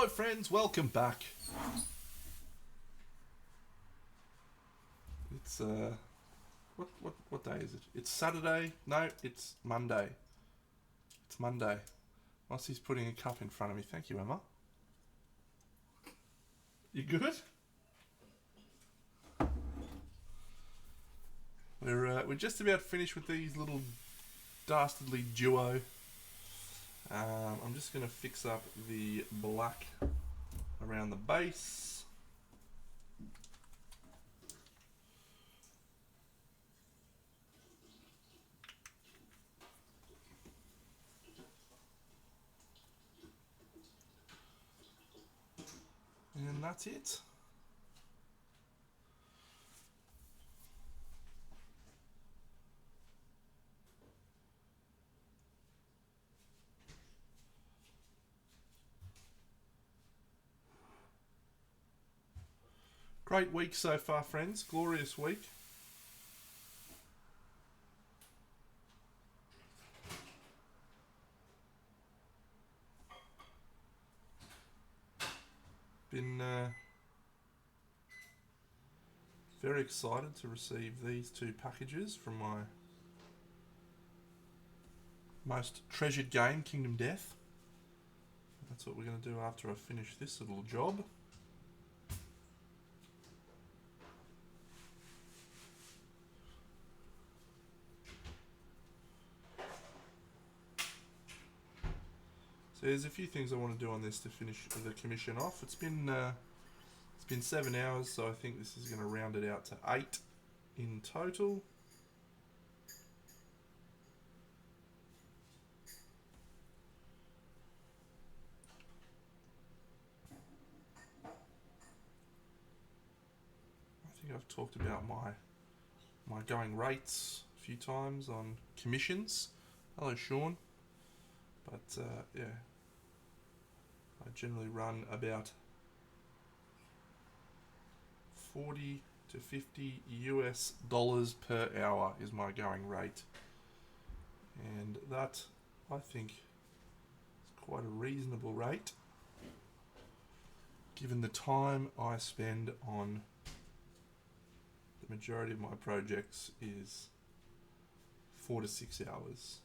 Hello friends, welcome back. It's what day is it? It's Saturday. No, it's Monday. It's Monday. Mossie's putting a cup in front of me. Thank you, Emma. You good? We're just about finished with these little dastardly duo. I'm just going to fix up the black around the base. And that's it. Great week so far, friends. Glorious week. Been very excited to receive these two packages from my most treasured game, Kingdom Death. That's what we're going to do after I finish this little job. So there's a few things I want to do on this to finish the commission off. It's been 7 hours, so I think this is going to round it out to 8 in total. I think I've talked about my going rates a few times on commissions. Hello, Sean. But yeah, I generally run about 40 to 50 US dollars per hour is my going rate, and that I think is quite a reasonable rate given the time I spend on the majority of my projects is 4 to 6 hours.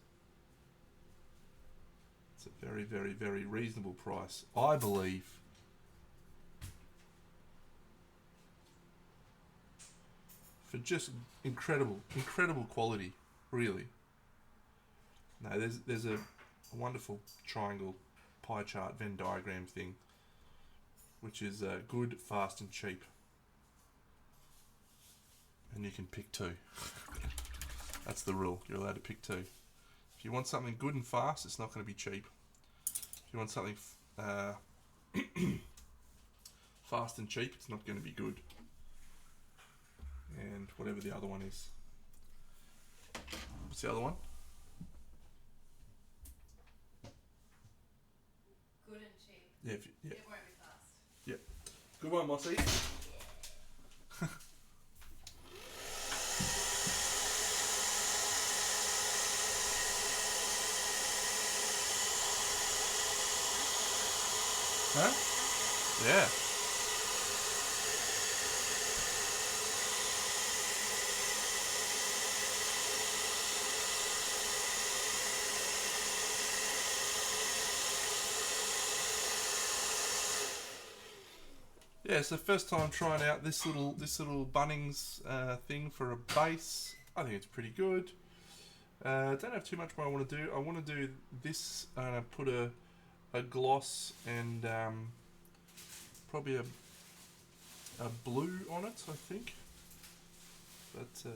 It's a very, very, very reasonable price, I believe. For just incredible quality, really. No, there's a wonderful triangle pie chart Venn diagram thing, which is good, fast, and cheap. And you can pick two. That's the rule. You're allowed to pick two. If you want something good and fast, it's not going to be cheap. If you want something fast and cheap, it's not going to be good. And whatever the other one is. What's the other one? Good and cheap. Yeah, It won't be fast. Yeah. Good one, Mossy. Huh? Yeah. Yeah, it's the first time trying out this little Bunnings thing for a base. I think it's pretty good. Don't have too much more I want to do. I want to do this and put a gloss and probably a blue on it, I think. But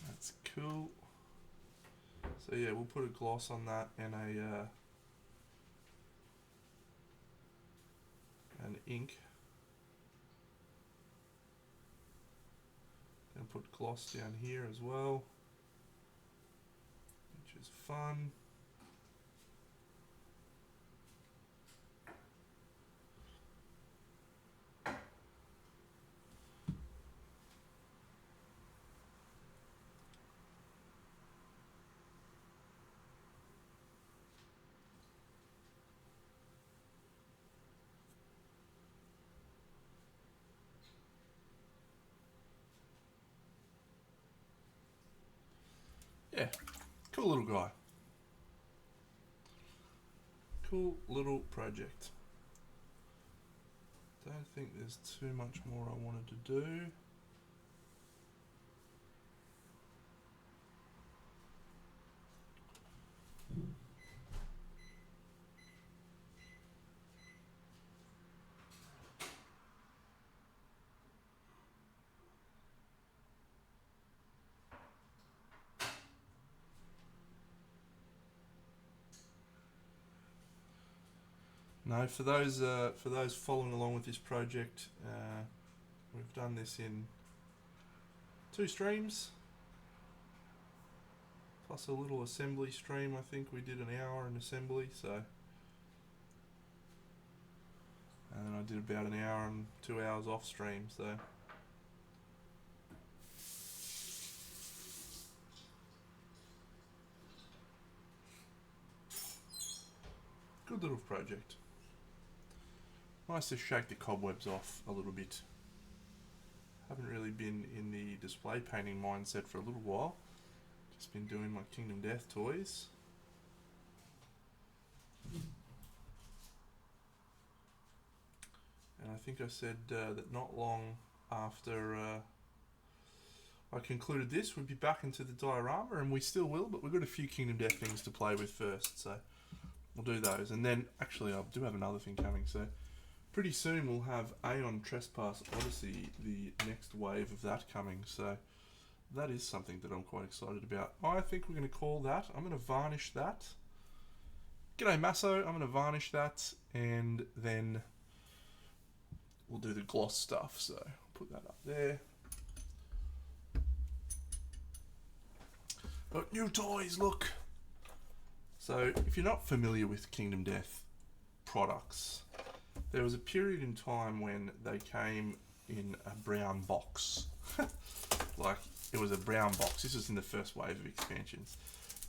that's cool. So yeah, we'll put a gloss on that and an ink. Then put gloss down here as well, which is fun. yeah, cool little guy. Cool little project. Don't think there's too much more I wanted to do. No, for those following along with this project, we've done this in 2 streams, plus a little assembly stream. I think we did an hour in assembly, so, and then I did about an hour and 2 hours off stream, so. Good little project. Nice to shake the cobwebs off a little bit. Haven't really been in the display painting mindset for a little while. Just been doing my Kingdom Death toys. And I think I said that not long after I concluded this, we'd be back into the diorama, and we still will, but we've got a few Kingdom Death things to play with first, so we'll do those. And then, actually, I do have another thing coming, so pretty soon we'll have Aeon Trespass Odyssey, the next wave of that coming, so that is something that I'm quite excited about. I think we're going to call that, I'm going to varnish that. G'day Masso, I'm going to varnish that, and then we'll do the gloss stuff, so I'll put that up there. Got new toys, look! So, if you're not familiar with Kingdom Death products, there was a period in time when they came in a brown box. Like, it was a brown box. This was in the first wave of expansions.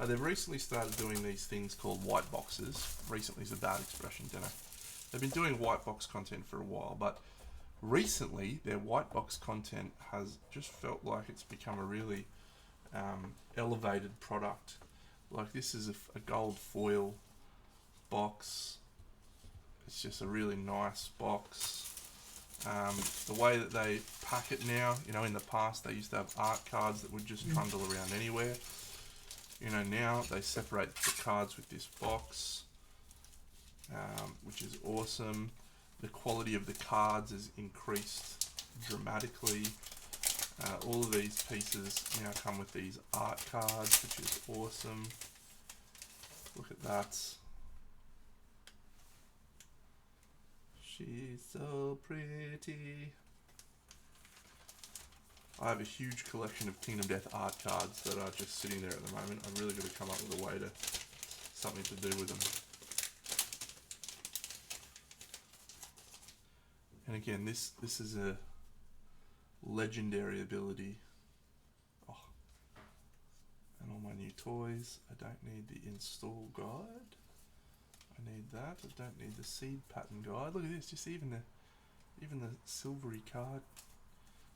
They've recently started doing these things called white boxes. Recently is a bad expression, don't know. They've been doing white box content for a while, but recently their white box content has just felt like it's become a really elevated product. Like, this is a gold foil box. It's just a really nice box. The way that they pack it now, you know, in the past they used to have art cards that would just trundle around anywhere. You know, now they separate the cards with this box, which is awesome. The quality of the cards has increased dramatically. All of these pieces now come with these art cards, which is awesome. Look at that. She's so pretty. I have a huge collection of Kingdom Death art cards that are just sitting there at the moment. I've really got to come up with a way to, something to do with them. And again, this is a legendary ability. Oh. And all my new toys. I don't need the install guide. I need that. I don't need the seed pattern guide. Look at this, just even the silvery card.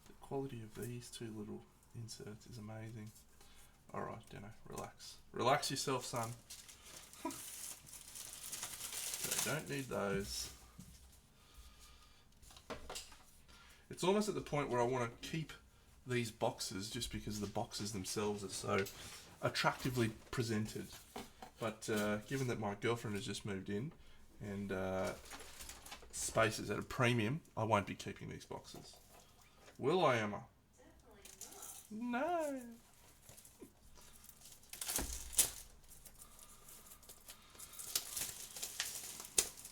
The quality of these 2 little inserts is amazing. Alright, Deno, relax. Relax yourself, son. Okay, don't need those. It's almost at the point where I want to keep these boxes just because the boxes themselves are so attractively presented. But given that my girlfriend has just moved in and space is at a premium, I won't be keeping these boxes. Will I, Emma? Definitely not. No.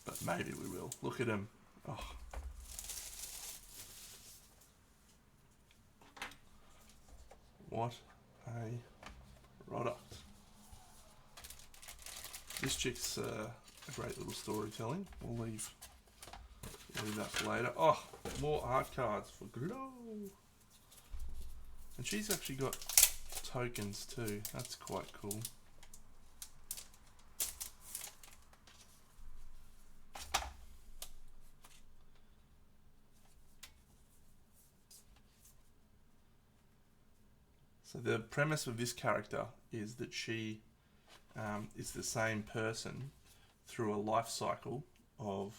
But maybe we will. Look at him. Oh. What a product. This chick's a great little storytelling. We'll leave that for later. Oh, more art cards for Glow. And she's actually got tokens too. That's quite cool. So the premise of this character is that she is the same person through a life cycle of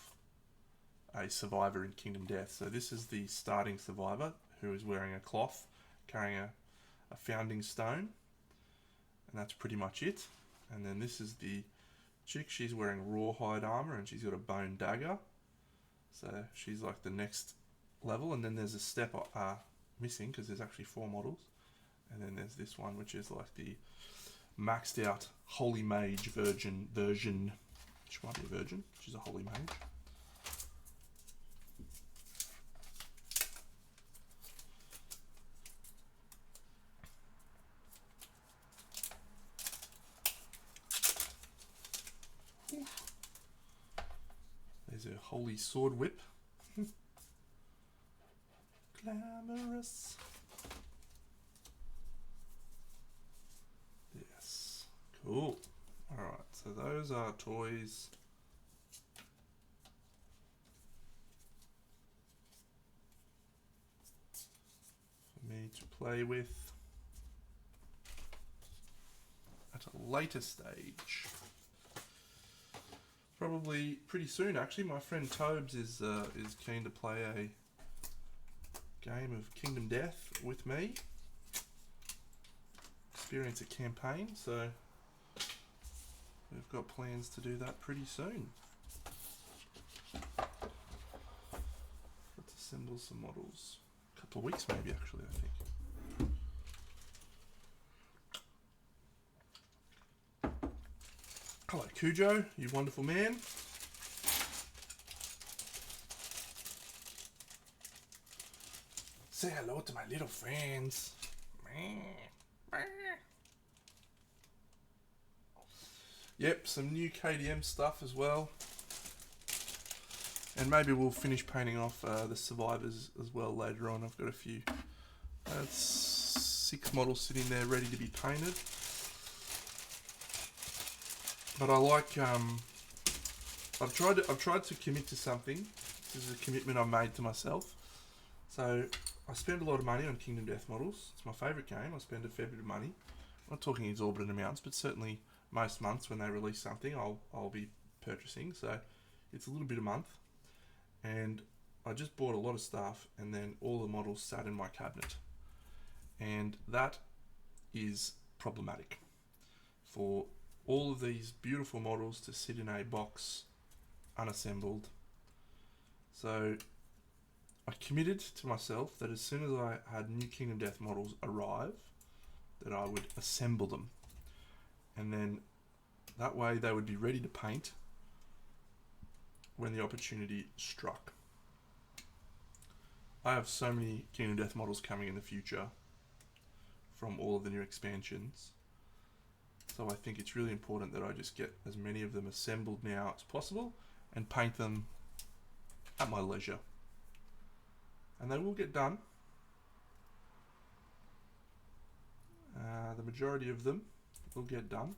a survivor in Kingdom Death. So this is the starting survivor who is wearing a cloth, carrying a founding stone, and that's pretty much it. And then this is the chick, she's wearing rawhide armor and she's got a bone dagger. So she's like the next level, and then there's a step missing because there's actually 4 models. And then there's this one, which is like the maxed out Holy Mage version. She might be a virgin. She's a Holy Mage. There's a Holy Sword Whip. Glamorous. Yes. Cool. Alright, so those are toys. For me to play with at a later stage. Probably pretty soon, actually. My friend Tobes is keen to play a game of Kingdom Death with me. Experience a campaign, so we've got plans to do that pretty soon. Let's assemble some models. A couple of weeks maybe, actually, I think. Hello Cujo, you wonderful man. Say hello to my little friends. Yep, some new KDM stuff as well. And maybe we'll finish painting off the survivors as well later on. I've got a few. That's 6 models sitting there ready to be painted. But I like, I've tried to commit to something. This is a commitment I've made to myself. So I spend a lot of money on Kingdom Death models. It's my favourite game. I spend a fair bit of money. I'm not talking exorbitant amounts, but certainly most months when they release something, I'll be purchasing. So it's a little bit a month. And I just bought a lot of stuff, and then all the models sat in my cabinet. And that is problematic. For all of these beautiful models to sit in a box unassembled. So I committed to myself that as soon as I had new Kingdom Death models arrive, that I would assemble them. And then that way they would be ready to paint when the opportunity struck. I have so many Kingdom Death models coming in the future from all of the new expansions. So I think it's really important that I just get as many of them assembled now as possible and paint them at my leisure. And they will get done. The majority of them will get done.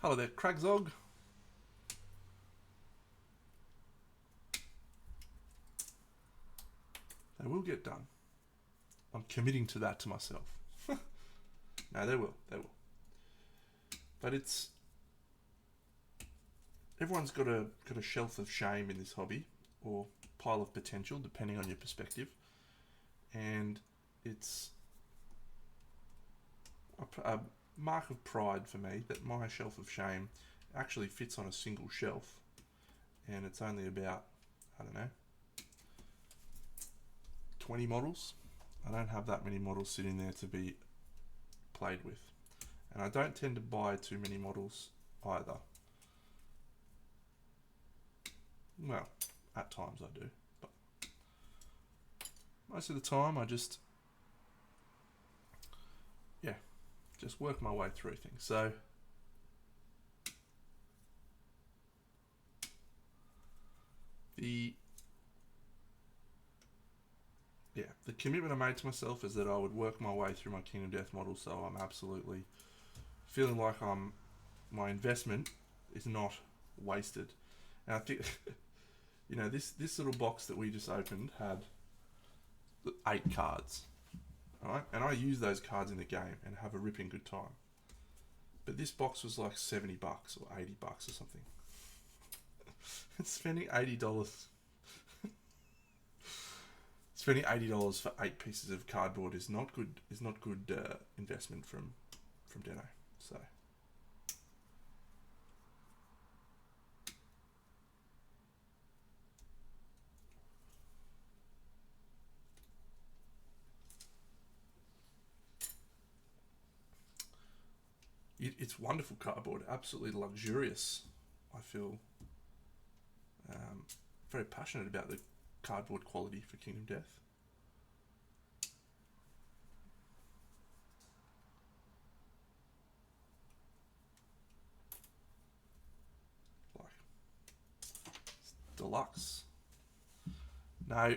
Hello there, Cragzog. They will get done. I'm committing to that to myself. No, they will. They will. But it's... Everyone's got a shelf of shame in this hobby, or pile of potential, depending on your perspective. And it's a mark of pride for me that my shelf of shame actually fits on a single shelf. And it's only about, I don't know, 20 models. I don't have that many models sitting there to be played with. And I don't tend to buy too many models either. Well, at times I do, but most of the time I just work my way through things. So the commitment I made to myself is that I would work my way through my Kingdom Death model, so I'm absolutely feeling like my investment is not wasted. And I think, you know, this little box that we just opened had 8 cards. Alright? And I use those cards in the game and have a ripping good time. But this box was like $70 or $80 or something. Spending $80. Spending $80 for 8 pieces of cardboard is not good. Is not good investment from Deno. So. It's wonderful cardboard, absolutely luxurious. I feel very passionate about the cardboard quality for Kingdom Death. Like, it's deluxe. No,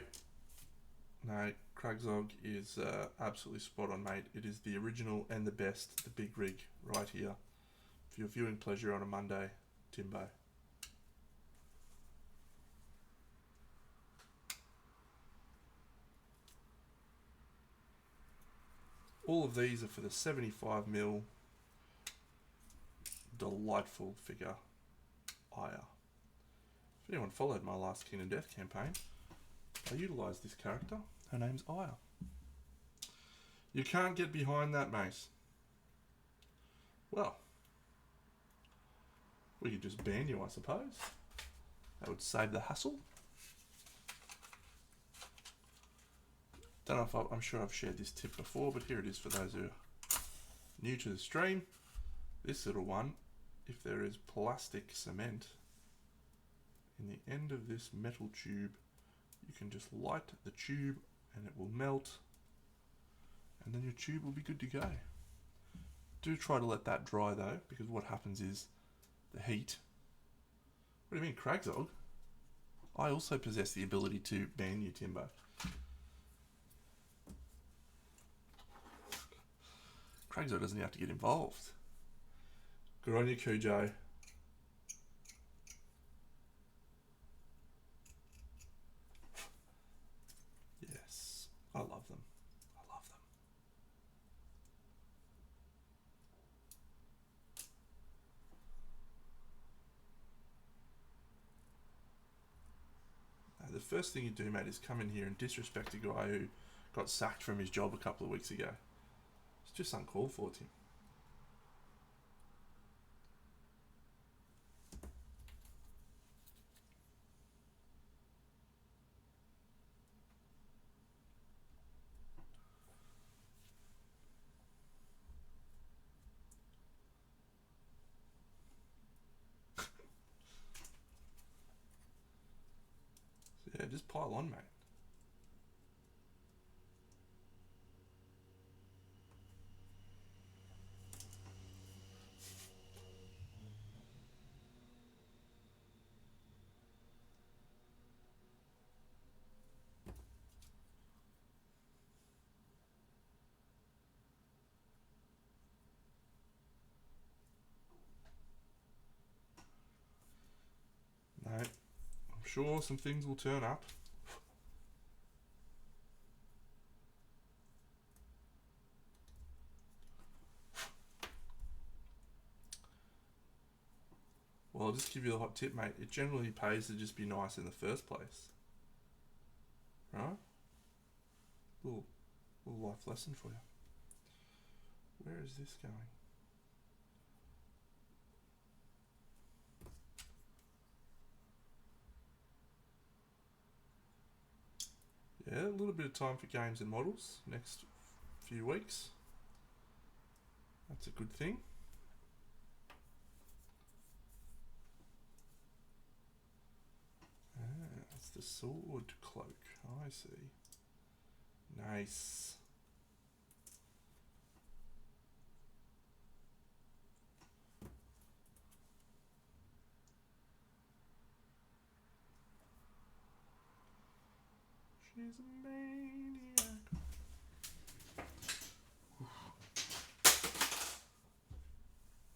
Kragzog is absolutely spot on, mate. It is the original and the best, the big rig right here for your viewing pleasure on a Monday, Timbo. All of these are for the 75mm delightful figure, Aya. If anyone followed my last Kingdom Death campaign, I utilised this character. Her name's Aya. You can't get behind that, Mace. Well, we could just ban you, I suppose. That would save the hassle. Don't know if I'm sure I've shared this tip before, but here it is for those who are new to the stream. This little one, if there is plastic cement in the end of this metal tube, you can just light the tube and it will melt, and then your tube will be good to go. Do try to let that dry though, because what happens is the heat. What do you mean, Kragzog? I also possess the ability to ban you, Timbo. Kragzog doesn't have to get involved. Good on you, Cujo. Yes, I love them. I love them. The first thing you do, mate, is come in here and disrespect a guy who got sacked from his job a couple of weeks ago. It's just uncalled for, Tim. Yeah, just pile on, mate. No, I'm sure some things will turn up. Well, I'll just give you a hot tip, mate. It generally pays to just be nice in the first place. Right? Little life lesson for you. Where is this going? Yeah, a little bit of time for games and models next few weeks. That's a good thing. Ah, that's the sword cloak. I see. Nice. She's a maniac.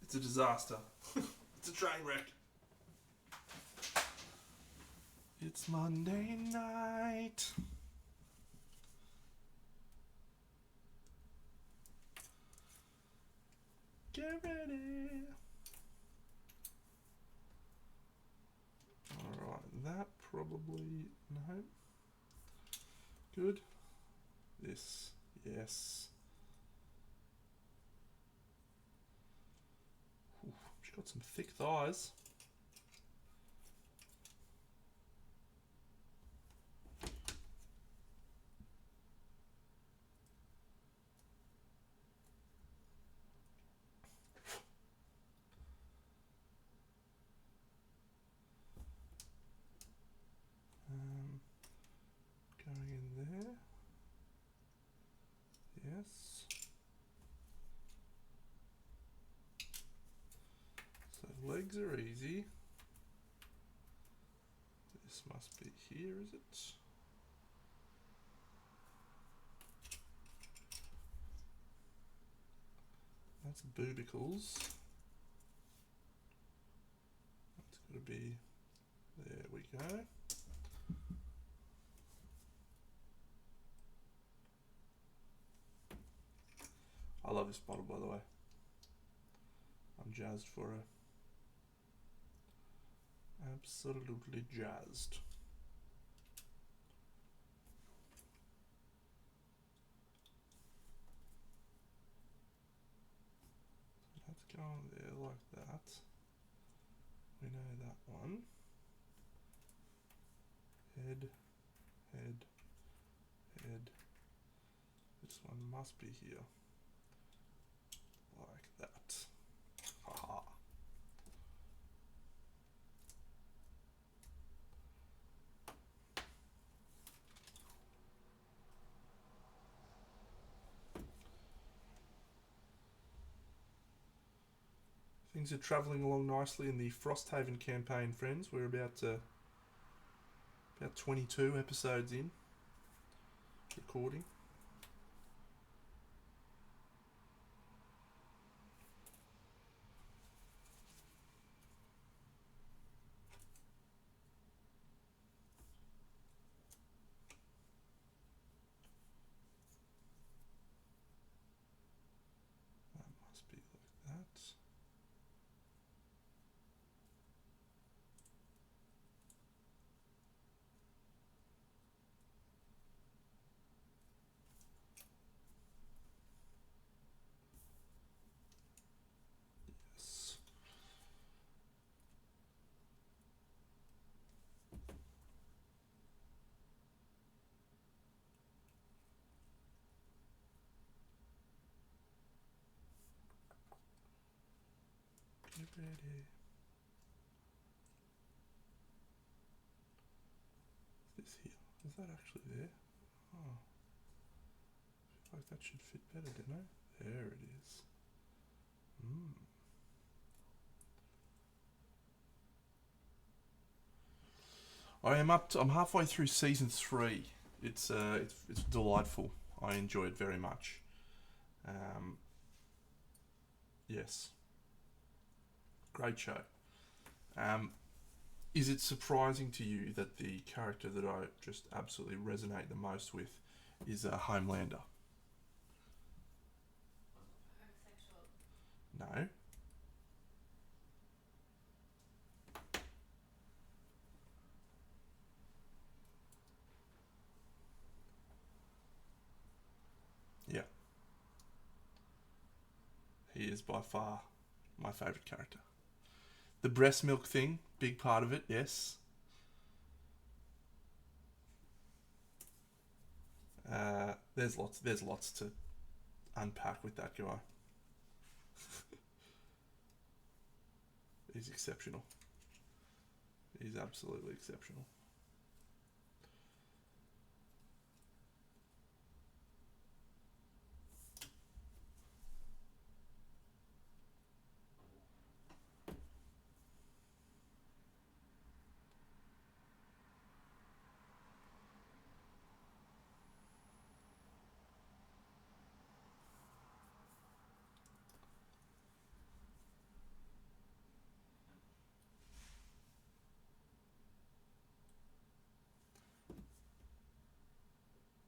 It's a disaster. It's a train wreck. It's Monday night. Get ready. Alright, that probably... no. Good. This. Yes. Ooh, she's got some thick thighs. Going in there. Yes. So legs are easy. This must be here, is it? That's boobicles. That's got to be... there we go. I love this bottle, by the way. I'm jazzed for her. Absolutely jazzed. Let's go on there like that. We know that one. Head, head, head. This one must be here. Like that. Haha. Things are travelling along nicely in the Frosthaven campaign, friends. We're about 22 episodes in recording. That must be like that. Yes. Get ready. Is this here? Is that actually there? Oh. I feel like that should fit better, didn't I? There it is. I'm halfway through season 3. It's delightful. I enjoy it very much. Yes. Great show. Is it surprising to you that the character that I just absolutely resonate the most with is Homelander? Homosexual. No. Yeah. He is by far my favourite character. The breast milk thing, big part of it, yes. There's lots to unpack with that guy. He's exceptional. He's absolutely exceptional.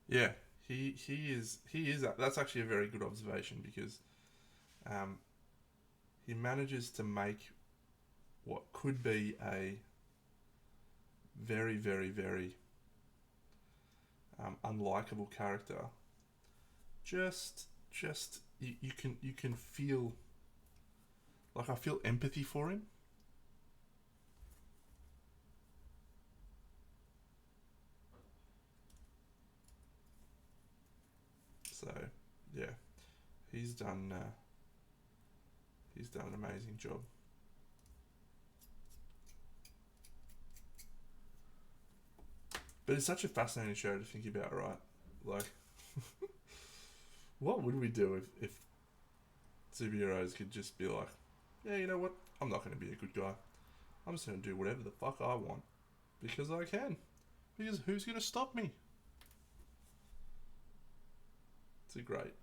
Yeah, he is. That's actually a very good observation because um, he manages to make what could be a very, very, very unlikable character. Just you can feel like I feel empathy for him. So yeah, he's done he's done an amazing job. But it's such a fascinating show to think about, right? Like, what would we do if superheroes could just be like, yeah, you know what? I'm not going to be a good guy. I'm just going to do whatever the fuck I want because I can. Because who's going to stop me? It's a great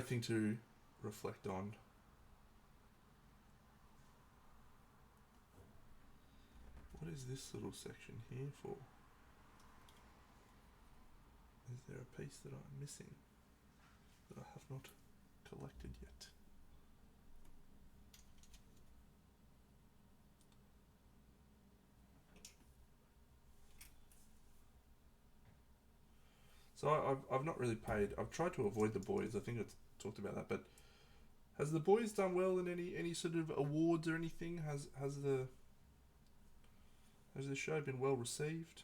thing to reflect on. What is this little section here for? Is there a piece that I'm missing that I have not collected yet? So I've not really paid. I've tried to avoid The Boys. I think I talked about that. But has The Boys done well in any sort of awards or anything? Has the show been well received?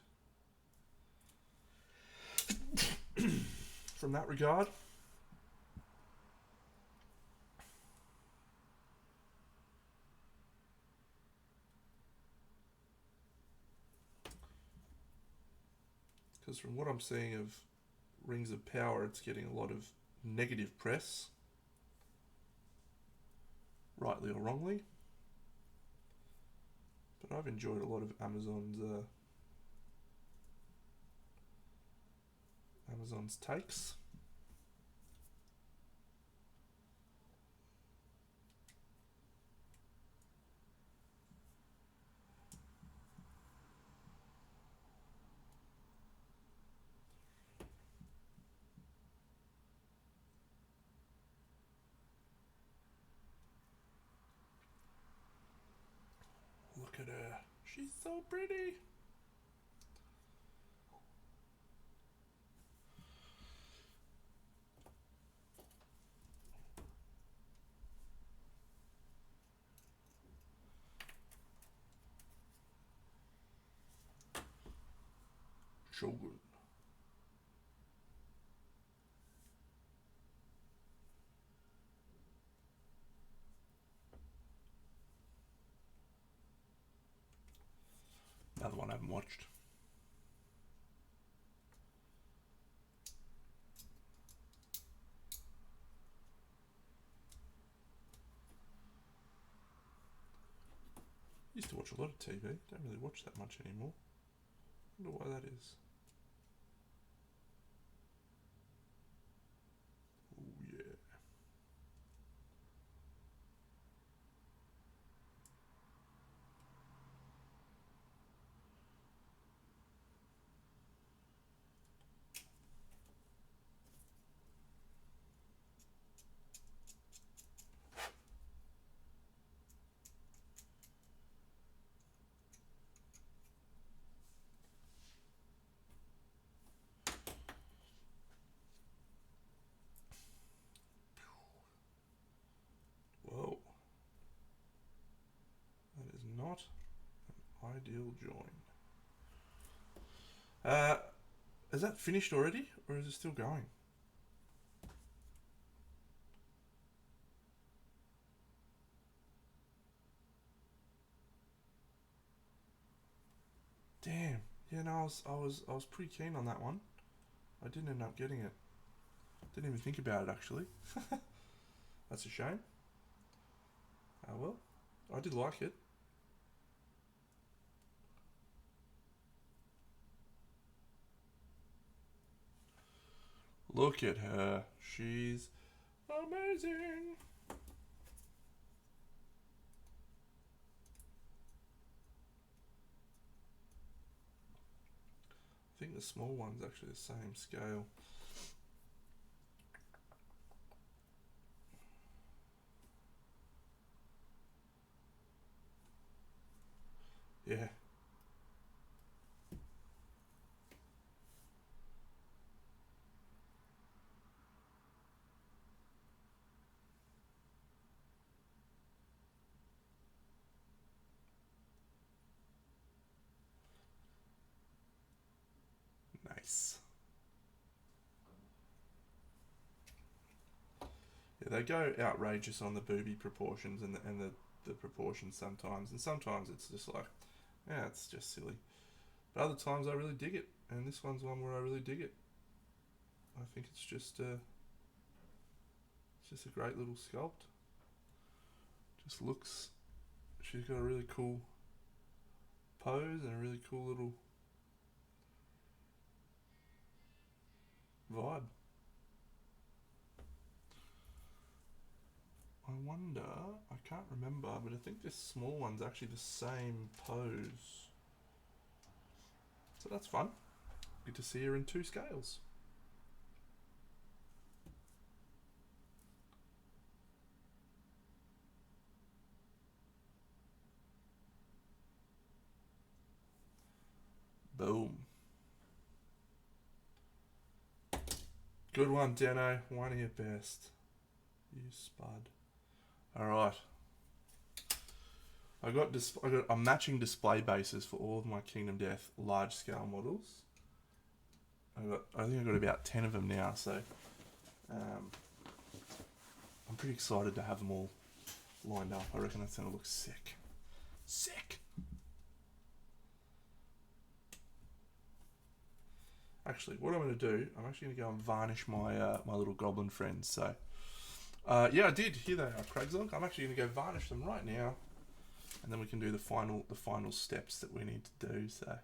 From that regard. Because from what I'm seeing of Rings of Power, it's getting a lot of negative press, rightly or wrongly. But I've enjoyed a lot of Amazon's takes. Look at her. She's so pretty. Shogun. Another one I haven't watched. Used to watch a lot of TV. Don't really watch that much anymore. Wonder why that is. Oh yeah. Whoa. That is not an ideal join. Is that finished already, or is it still going? Damn. Yeah, no, I was pretty keen on that one. I didn't end up getting it. Didn't even think about it actually. That's a shame. Oh well. I did like it. Look at her. She's amazing. the small one's actually the same scale. Yeah. Nice. Yeah, they go outrageous on the booby proportions and the proportions sometimes, and sometimes it's just like, yeah, it's just silly. But other times I really dig it, and this one's one where I really dig it. I think it's just a great little sculpt. Just looks. She's got a really cool pose and a really cool little vibe. I wonder, I can't remember, but I think this small one's actually the same pose. So that's fun. Good to see her in 2 scales. Boom. Good one, Deno. One of your best. You spud. Alright. I got a matching display bases for all of my Kingdom Death large scale models. I think I got about 10 of them now, so I'm pretty excited to have them all lined up. I reckon that's gonna look sick. Sick. Actually, what I'm going to do, I'm actually going to go and varnish my my little goblin friends. So, yeah, I did. Here they are, Craigslock. I'm actually going to go varnish them right now, and then we can do the final steps that we need to do. So,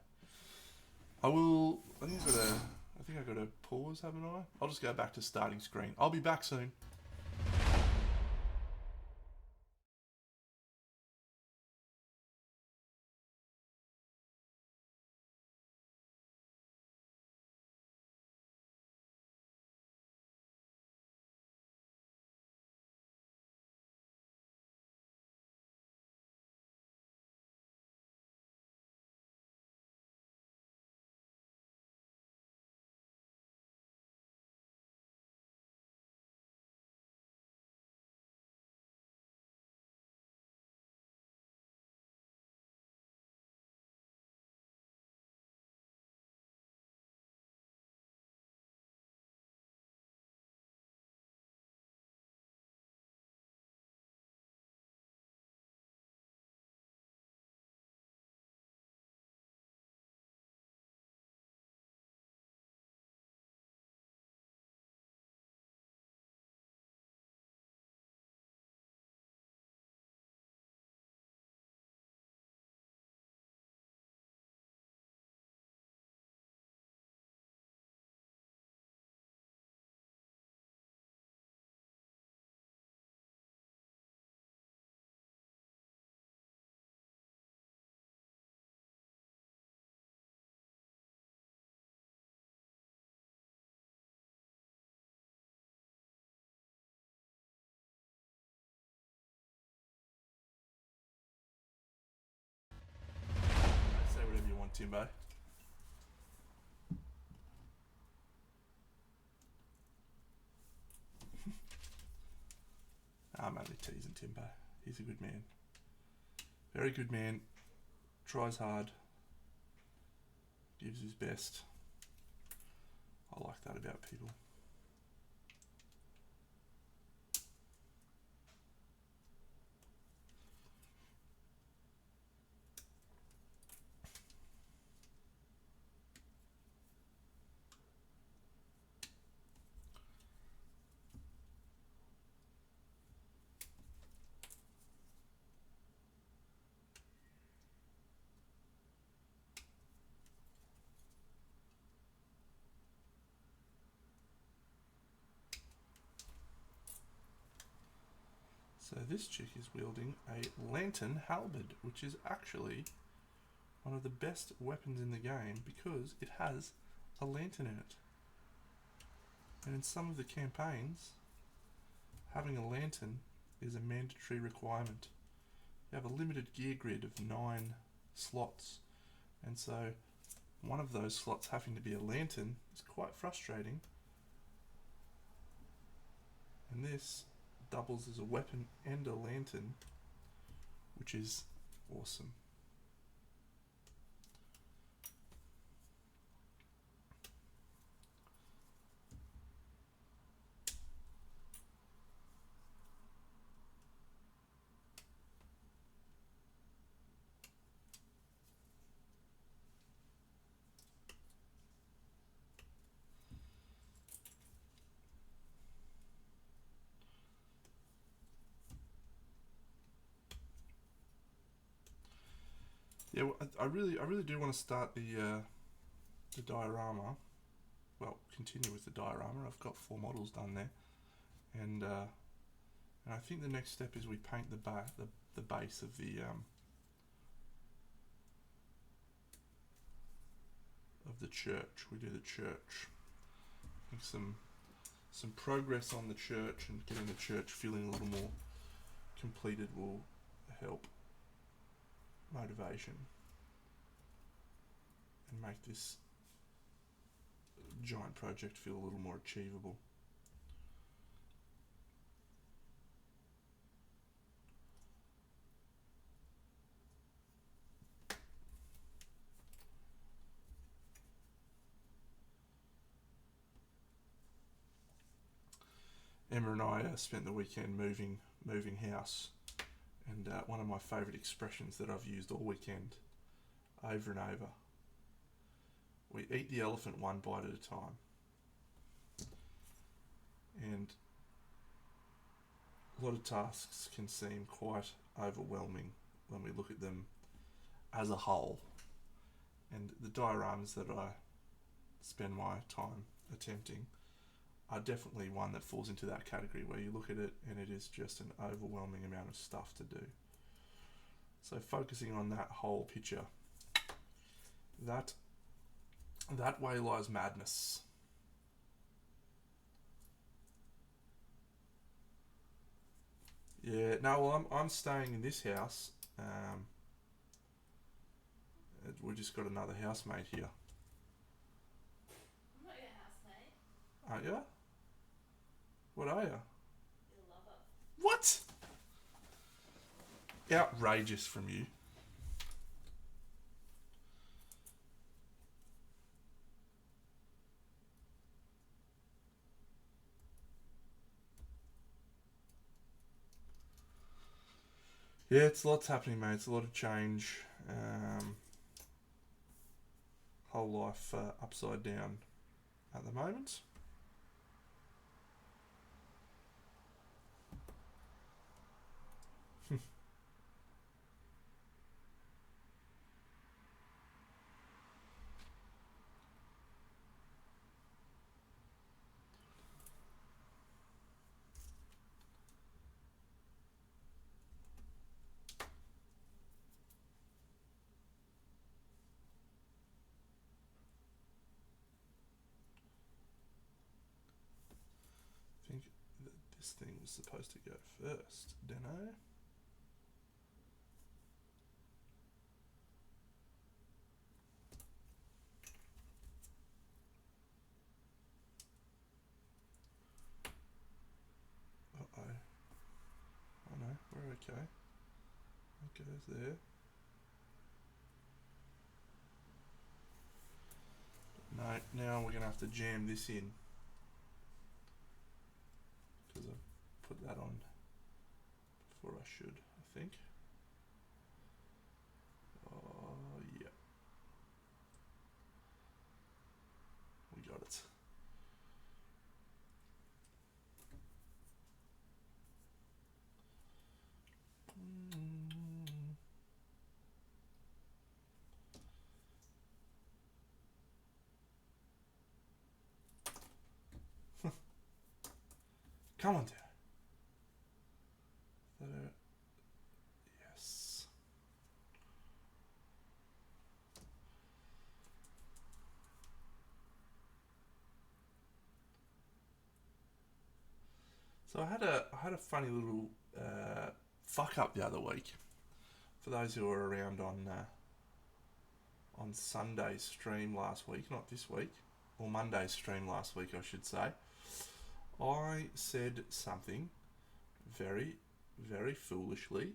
I will. I think I got to pause, haven't I? I'll just go back to starting screen. I'll be back soon. Say whatever you want, Timbo. I'm only teasing Timbo. He's a good man. Very good man. Tries hard. Gives his best. I like that about people. So this chick is wielding a lantern halberd, which is actually one of the best weapons in the game because it has a lantern in it. And in some of the campaigns, having a lantern is a mandatory requirement. You have a limited gear grid of 9 slots, and so one of those slots having to be a lantern is quite frustrating. And this doubles as a weapon and a lantern, which is awesome. Yeah, well, I really do want to start the diorama. Well, continue with the diorama. I've got 4 models done there, and I think the next step is we paint the base of the church. We do the church. I think some progress on the church and getting the church feeling a little more completed will help motivation and make this giant project feel a little more achievable. Emma and I spent the weekend moving house, and one of my favourite expressions that I've used all weekend, over and over, we eat the elephant one bite at a time. And a lot of tasks can seem quite overwhelming when we look at them as a whole, and the dioramas that I spend my time attempting are definitely one that falls into that category, where you look at it and it is just an overwhelming amount of stuff to do. So focusing on that whole picture, that way lies madness. Yeah, no, well, I'm staying in this house. We've just got another housemate here. I'm not your housemate. Aren't you? What are you? Your lover. What? Outrageous from you. Yeah, it's lots happening, mate. It's a lot of change. Whole life upside down at the moment. I think that this thing was supposed to go first, didn't I? Uh-oh. Oh no, we're okay. It goes there. No, now we're going to have to jam this in, because I put that on before I should, I think. Oh, yeah. We got it. Come on, Dad. Yes. So I had a funny little fuck up the other week. For those who were around on Sunday's stream last week, not this week, or Monday's stream last week, I should say, I said something very, very foolishly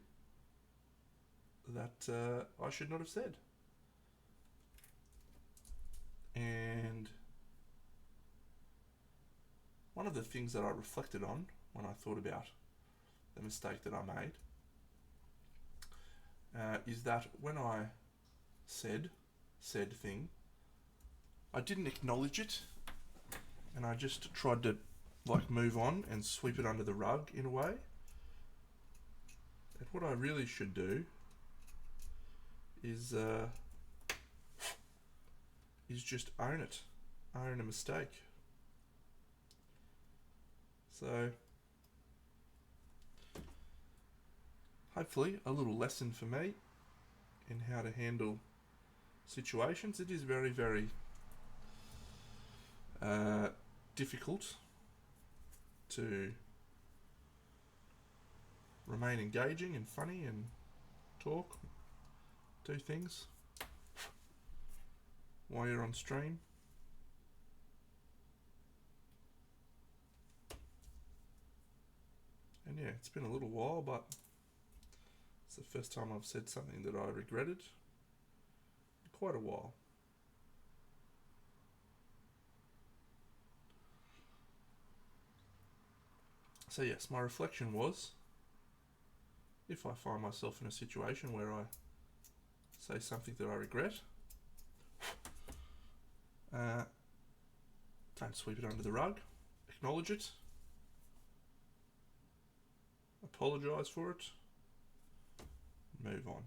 that I should not have said. And one of the things that I reflected on when I thought about the mistake that I made is that when I said said thing, I didn't acknowledge it, and I just tried to move on and sweep it under the rug in a way. And what I really should do is just own it, own a mistake. So hopefully a little lesson for me in how to handle situations. It is very, very difficult to remain engaging and funny and talk, do things while you're on stream. And yeah, it's been a little while, but it's the first time I've said something that I regretted in quite a while. So yes, my reflection was, if I find myself in a situation where I say something that I regret, don't sweep it under the rug, acknowledge it, apologise for it, move on.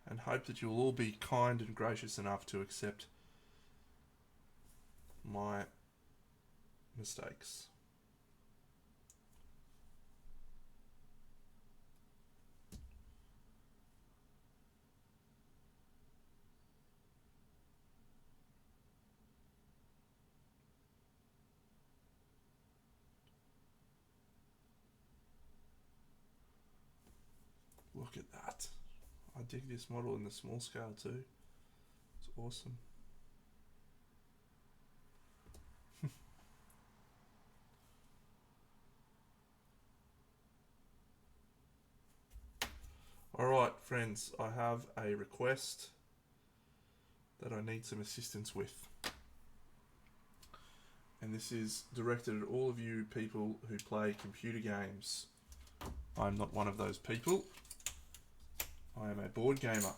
And hope that you'll all be kind and gracious enough to accept my mistakes. Look at that. I dig this model in the small scale too. It's awesome. Alright friends, I have a request that I need some assistance with. And this is directed at all of you people who play computer games. I'm not one of those people. I am a board gamer.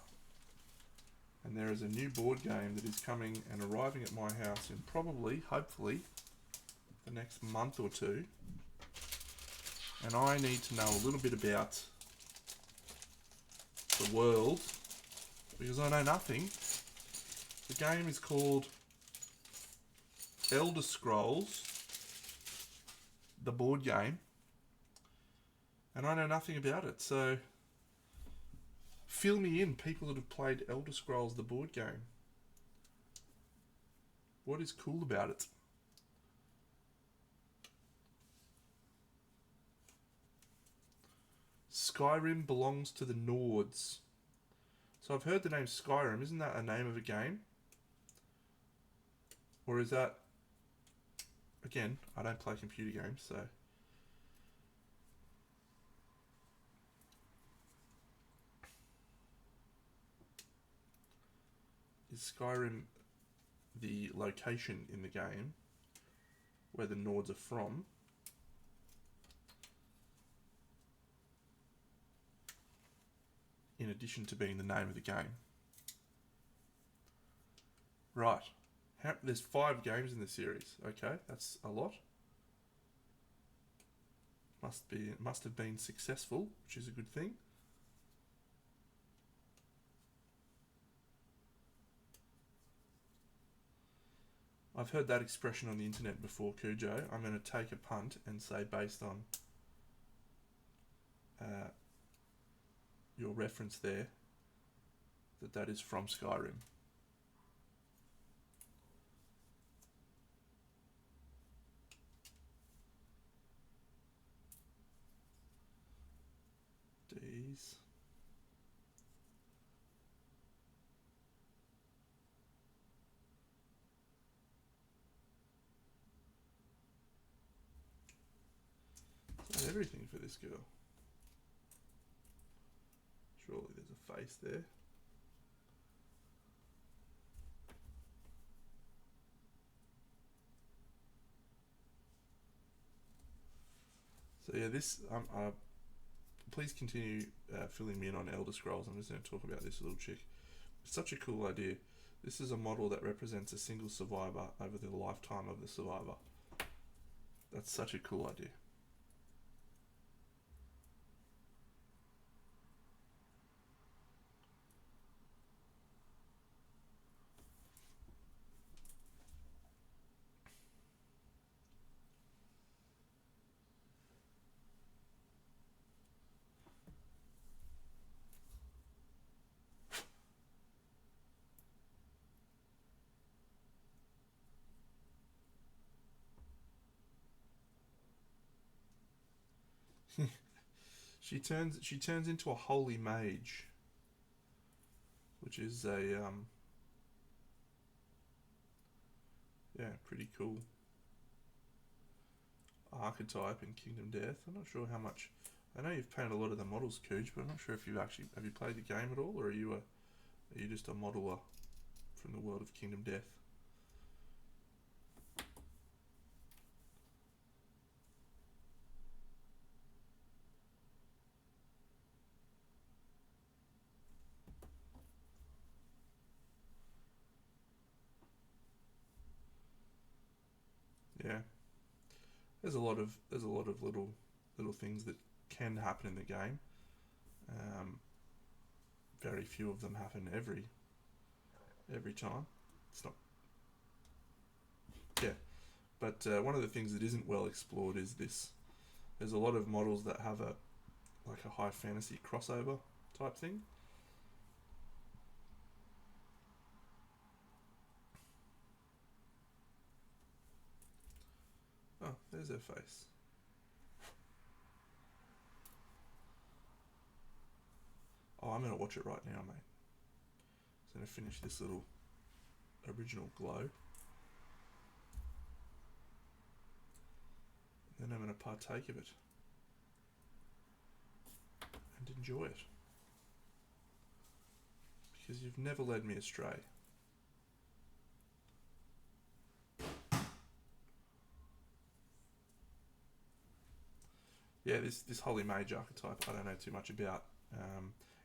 And there is a new board game that is coming and arriving at my house in probably, hopefully, the next month or two. And I need to know a little bit about the world, because I know nothing. The game is called Elder Scrolls, the board game, and I know nothing about it, so fill me in, people that have played Elder Scrolls, the board game. What is cool about it? Skyrim belongs to the Nords. So I've heard the name Skyrim. Isn't that a name of a game? Or is that... Again, I don't play computer games, so... Is Skyrim the location in the game where the Nords are from? In addition to being the name of the game. Right. There's 5 games in the series. Okay, that's a lot. Must have been successful, which is a good thing. I've heard that expression on the internet before, Cujo. I'm going to take a punt and say, based on your reference there, that is from Skyrim. these. Is that everything for this girl? Surely there's a face there. So yeah, this please continue filling me in on Elder Scrolls. I'm just going to talk about this little chick. It's such a cool idea. This is a model that represents a single survivor over the lifetime of the survivor. That's such a cool idea. She turns into a holy mage, which is a yeah, pretty cool archetype in Kingdom Death. I'm not sure how much. I know you've painted a lot of the models, Cooge, but I'm not sure if you've actually have you played the game at all, or are you just a modeler from the world of Kingdom Death? Yeah, there's a lot of little things that can happen in the game. Very few of them happen every time. It's not. Yeah, but one of the things that isn't well explored is this. There's a lot of models that have a high fantasy crossover type thing. Oh, there's her face. Oh, I'm going to watch it right now, mate. So I'm going to finish this little original glow. Then I'm going to partake of it. And enjoy it. Because you've never led me astray. Yeah, this Holy Mage archetype I don't know too much about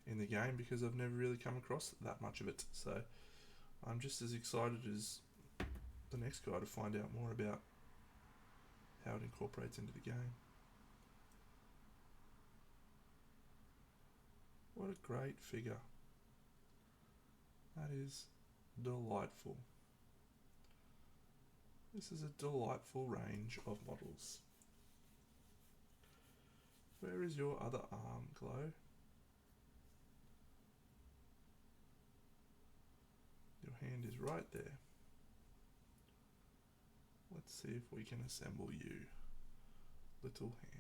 in the game because I've never really come across that much of it. So I'm just as excited as the next guy to find out more about how it incorporates into the game. What a great figure. That is delightful. This is a delightful range of models. Where is your other arm, Glow? Your hand is right there. Let's see if we can assemble you, little hand.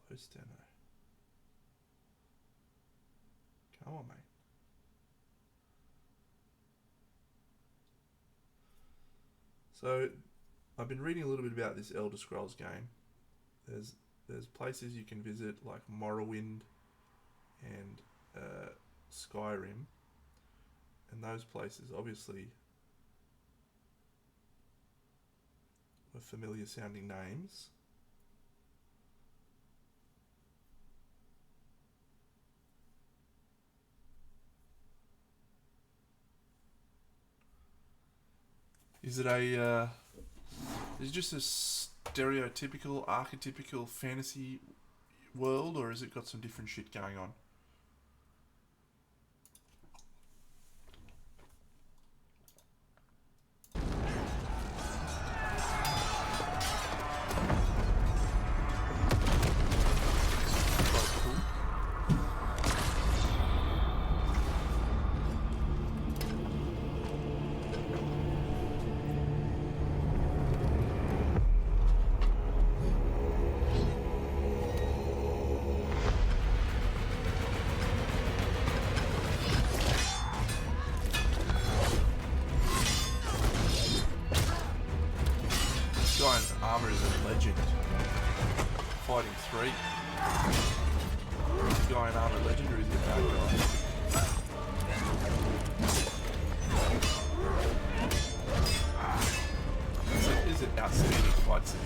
Close, Steno. Come on, mate. So, I've been reading a little bit about this Elder Scrolls game. There's places you can visit like Morrowind and Skyrim, and those places obviously were familiar sounding names. Is it just a stereotypical, archetypical fantasy world, or has it got some different shit going on? Armor is a legend. Fighting 3. Is the guy in Armor legend or is he a bad guy? Is it outstanding fight scene?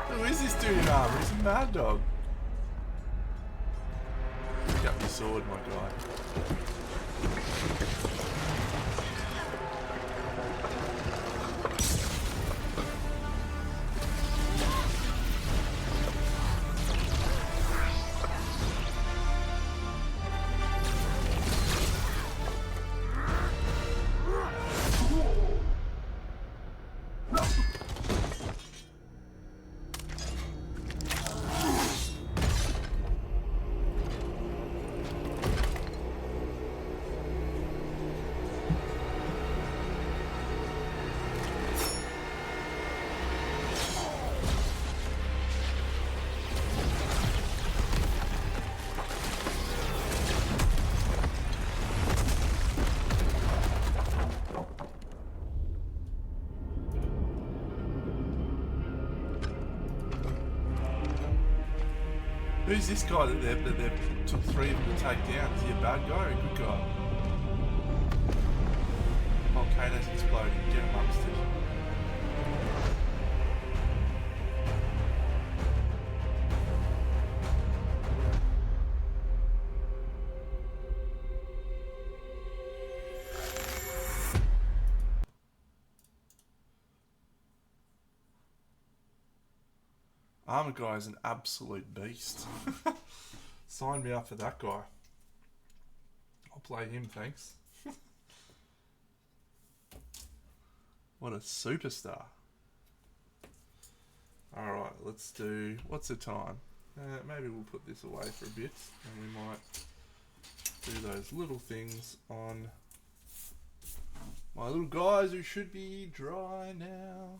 Who is this dude in armor? He's a mad dog. Pick up your sword, my guy. Who's this guy that they took 3 of them to take down? Is he a bad guy or a good guy? Volcanoes exploding. Get amongst it. Armor guy is an absolute beast. Sign me up for that guy. I'll play him, thanks. What a superstar. Alright, let's do... What's the time? Maybe we'll put this away for a bit and we might do those little things on my little guys who should be dry now.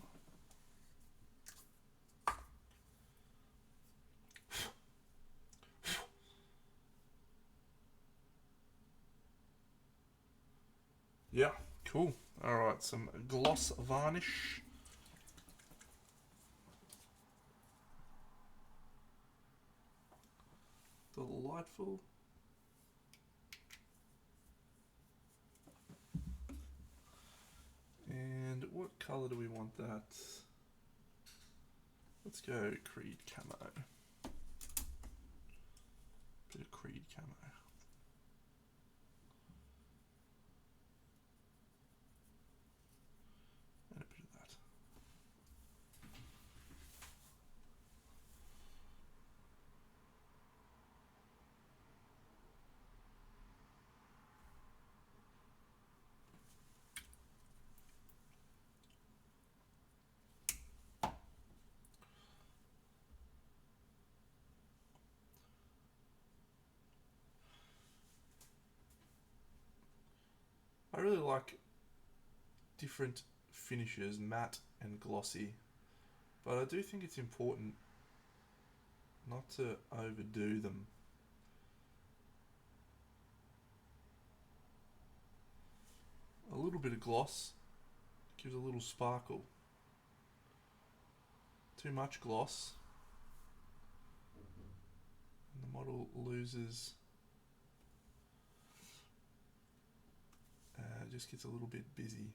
Yeah, cool. Alright, some gloss varnish. Delightful. And what colour do we want that? Let's go Creed camo. Bit of Creed camo. And a bit of that. I really like different finishes, matte and glossy, but I do think it's important not to overdo them. A little bit of gloss gives a little sparkle. Too much gloss and the model loses, just gets a little bit busy.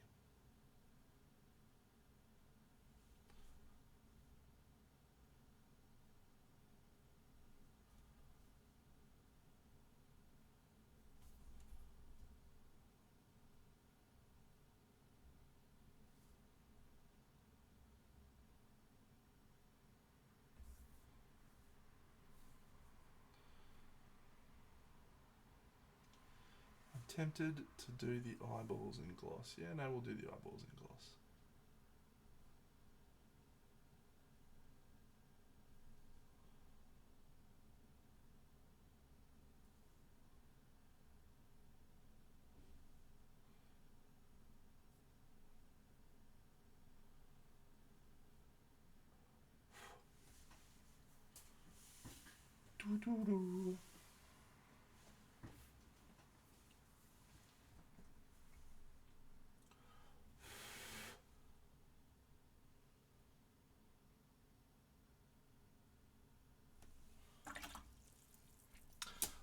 Tempted to do the eyeballs in gloss. Yeah, no, we'll do the eyeballs in gloss.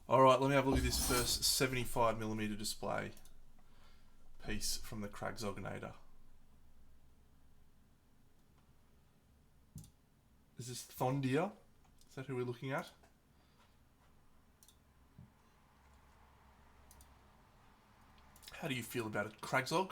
Alright, let me have a look at this first 75mm display piece from the Kragzogenator. Is this Thondia? Is that who we're looking at? How do you feel about it, Kragzog?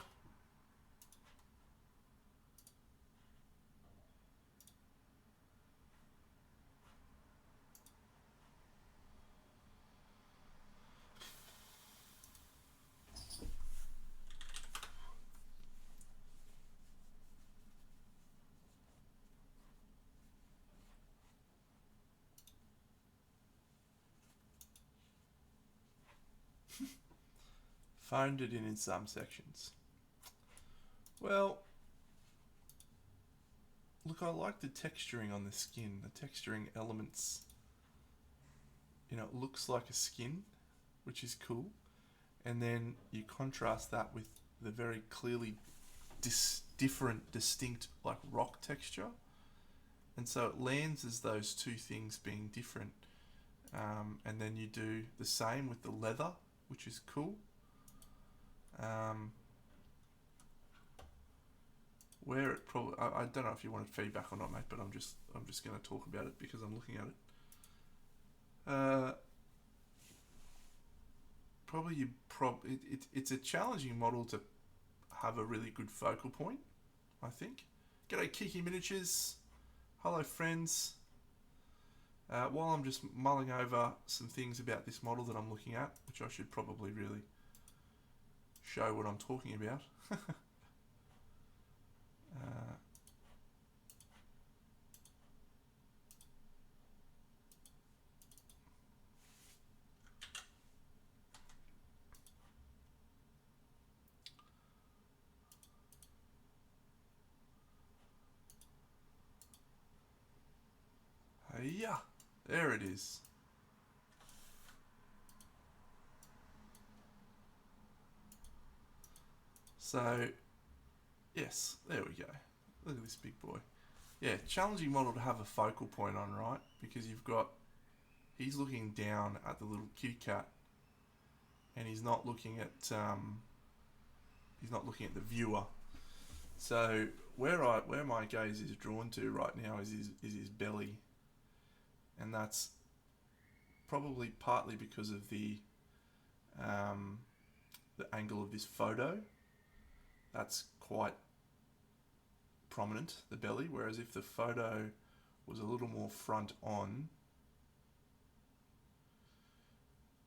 Phoned it in some sections. Well, look, I like the texturing on the skin. The texturing elements, you know, it looks like a skin, which is cool. And then you contrast that with the very clearly different, distinct, like rock texture. And so it lands as those two things being different. And then you do the same with the leather, which is cool. Where it probably, I don't know if you wanted feedback or not, mate, but I'm just going to talk about it because I'm looking at it. It's a challenging model to have a really good focal point, I think. G'day Kiki Miniatures, hello friends. While I'm just mulling over some things about this model that I'm looking at, which I should probably really show what I'm talking about. Yeah, there it is. So, yes, there we go. Look at this big boy. Yeah, challenging model to have a focal point on, right? Because he's looking down at the little kitty cat, and he's not looking at the viewer. So where my gaze is drawn to right now is his belly, and that's probably partly because of the angle of this photo. That's quite prominent, the belly, whereas if the photo was a little more front on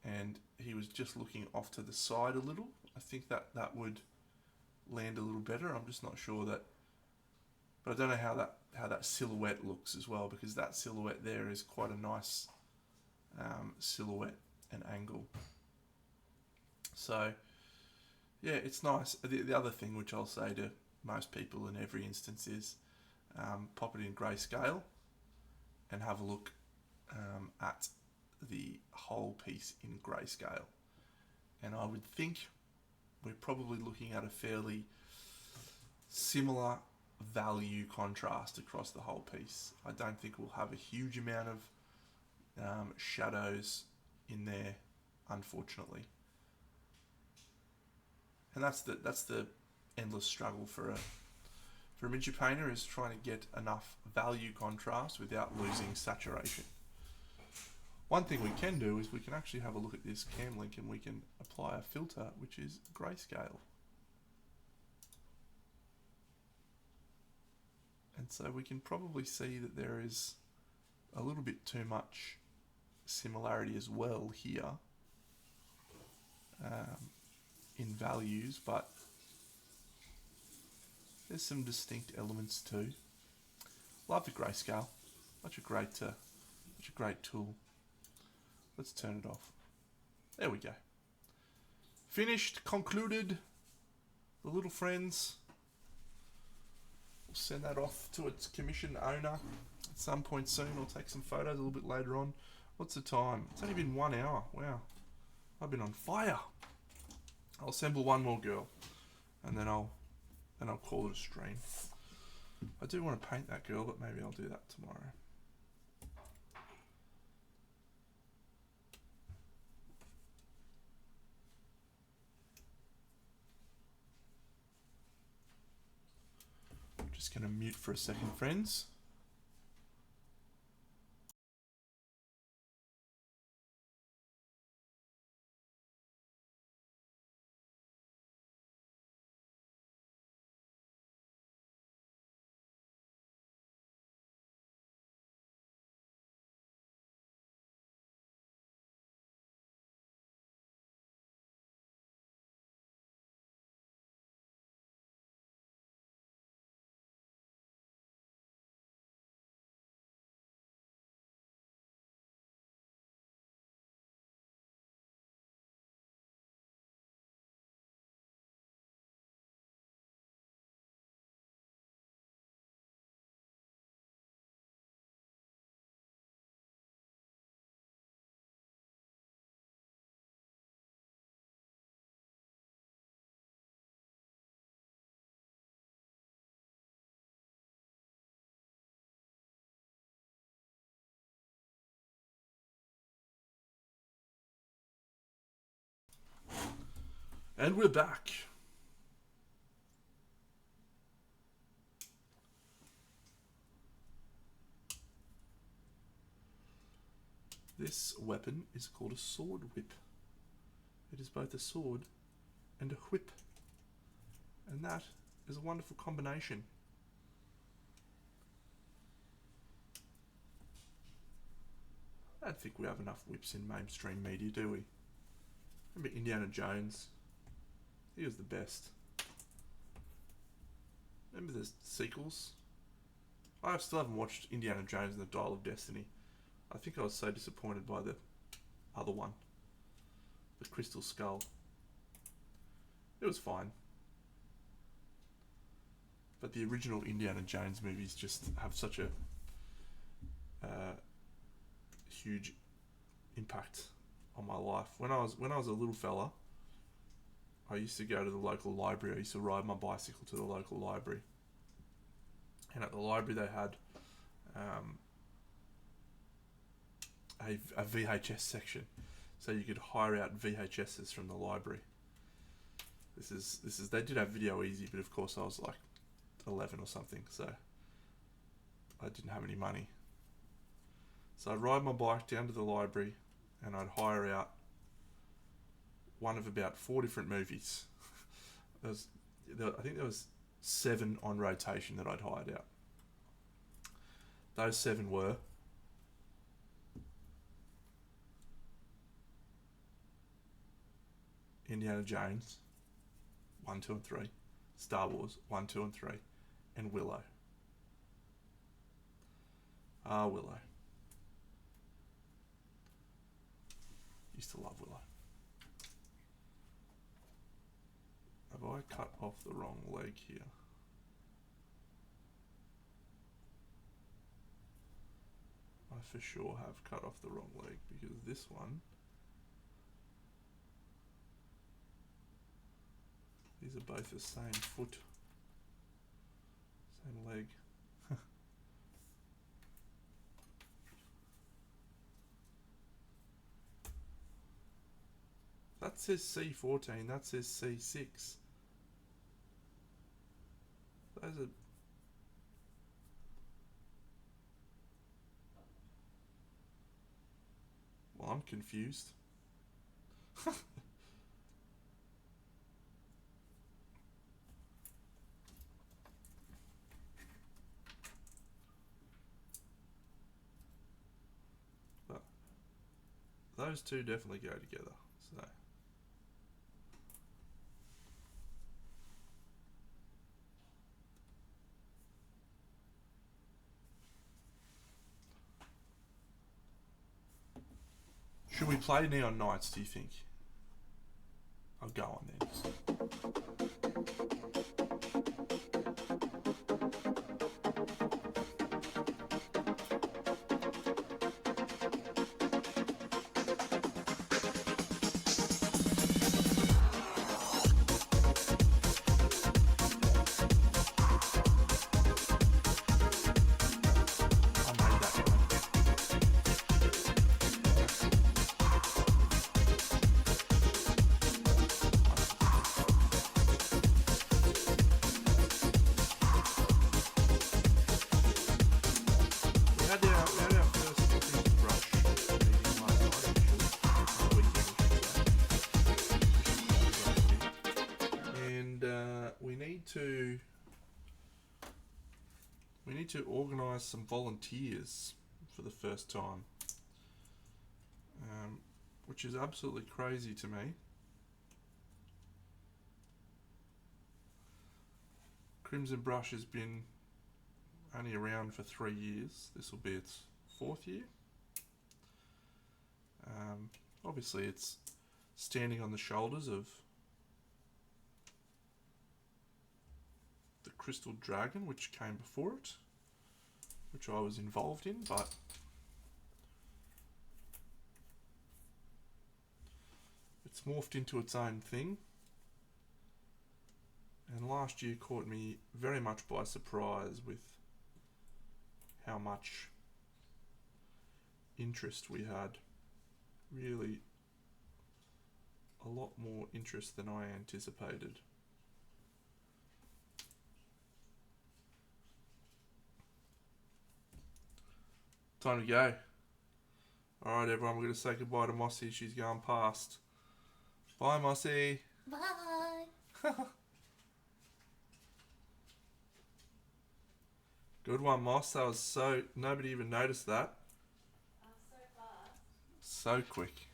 and he was just looking off to the side a little, I think that would land a little better. I'm just not sure that, but I don't know how that silhouette looks as well, because that silhouette there is quite a nice silhouette and angle. So yeah, it's nice. The other thing which I'll say to most people in every instance is pop it in grayscale and have a look at the whole piece in grayscale. And I would think we're probably looking at a fairly similar value contrast across the whole piece. I don't think we'll have a huge amount of shadows in there, unfortunately. And that's the endless struggle for a miniature painter, is trying to get enough value contrast without losing saturation. One thing we can do is we can actually have a look at this cam link and we can apply a filter which is grayscale. And so we can probably see that there is a little bit too much similarity as well here in values, but there's some distinct elements too. Love the grayscale. Such a great tool. Let's turn it off. There we go. Finished, concluded. The little friends. We'll send that off to its commission owner at some point soon. I'll take some photos a little bit later on. What's the time? It's only been 1 hour. Wow. I've been on fire. I'll assemble one more girl, and then I'll call it a stream. I do want to paint that girl, but maybe I'll do that tomorrow. Just going to mute for a second, friends. And we're back. This weapon is called a sword whip. It is both a sword and a whip. And that is a wonderful combination. I don't think we have enough whips in mainstream media, do we? Remember Indiana Jones? He was the best. Remember the sequels? I still haven't watched Indiana Jones and the Dial of Destiny. I think I was so disappointed by the other one. The Crystal Skull. It was fine. But the original Indiana Jones movies just have such a huge impact on my life. When I was a little fella, I used to go to the local library. I used to ride my bicycle to the local library. And at the library they had a VHS section. So you could hire out VHSs from the library. This is they did have Video Easy, but of course I was like 11 or something, so I didn't have any money. So I'd ride my bike down to the library and I'd hire out one of about 4 different movies. I think there was 7 on rotation that I'd hired out. Those 7 were Indiana Jones 1, 2 and 3, Star Wars 1, 2 and 3, and Willow. Willow. Used to love Willow. Have I cut off the wrong leg here? I for sure have cut off the wrong leg, because this one, these are both the same foot, same leg. That says C14, that says C6. Those are... Well, I'm confused. But those two definitely go together, so... Should we play Neon Knights, do you think? I'll go on then. to organise some volunteers for the first time, which is absolutely crazy to me. Crimson Brush has been only around for 3 years. This will be its 4th year. Obviously, it's standing on the shoulders of the Crystal Dragon, which came before it, which I was involved in, but it's morphed into its own thing. And last year caught me very much by surprise with how much interest we had. Really a lot more interest than I anticipated. Time to go. Alright everyone, we're going to say goodbye to Mossy. She's going past. Bye Mossy. Bye. Good one, Moss. That was so... Nobody even noticed that. So fast. So quick.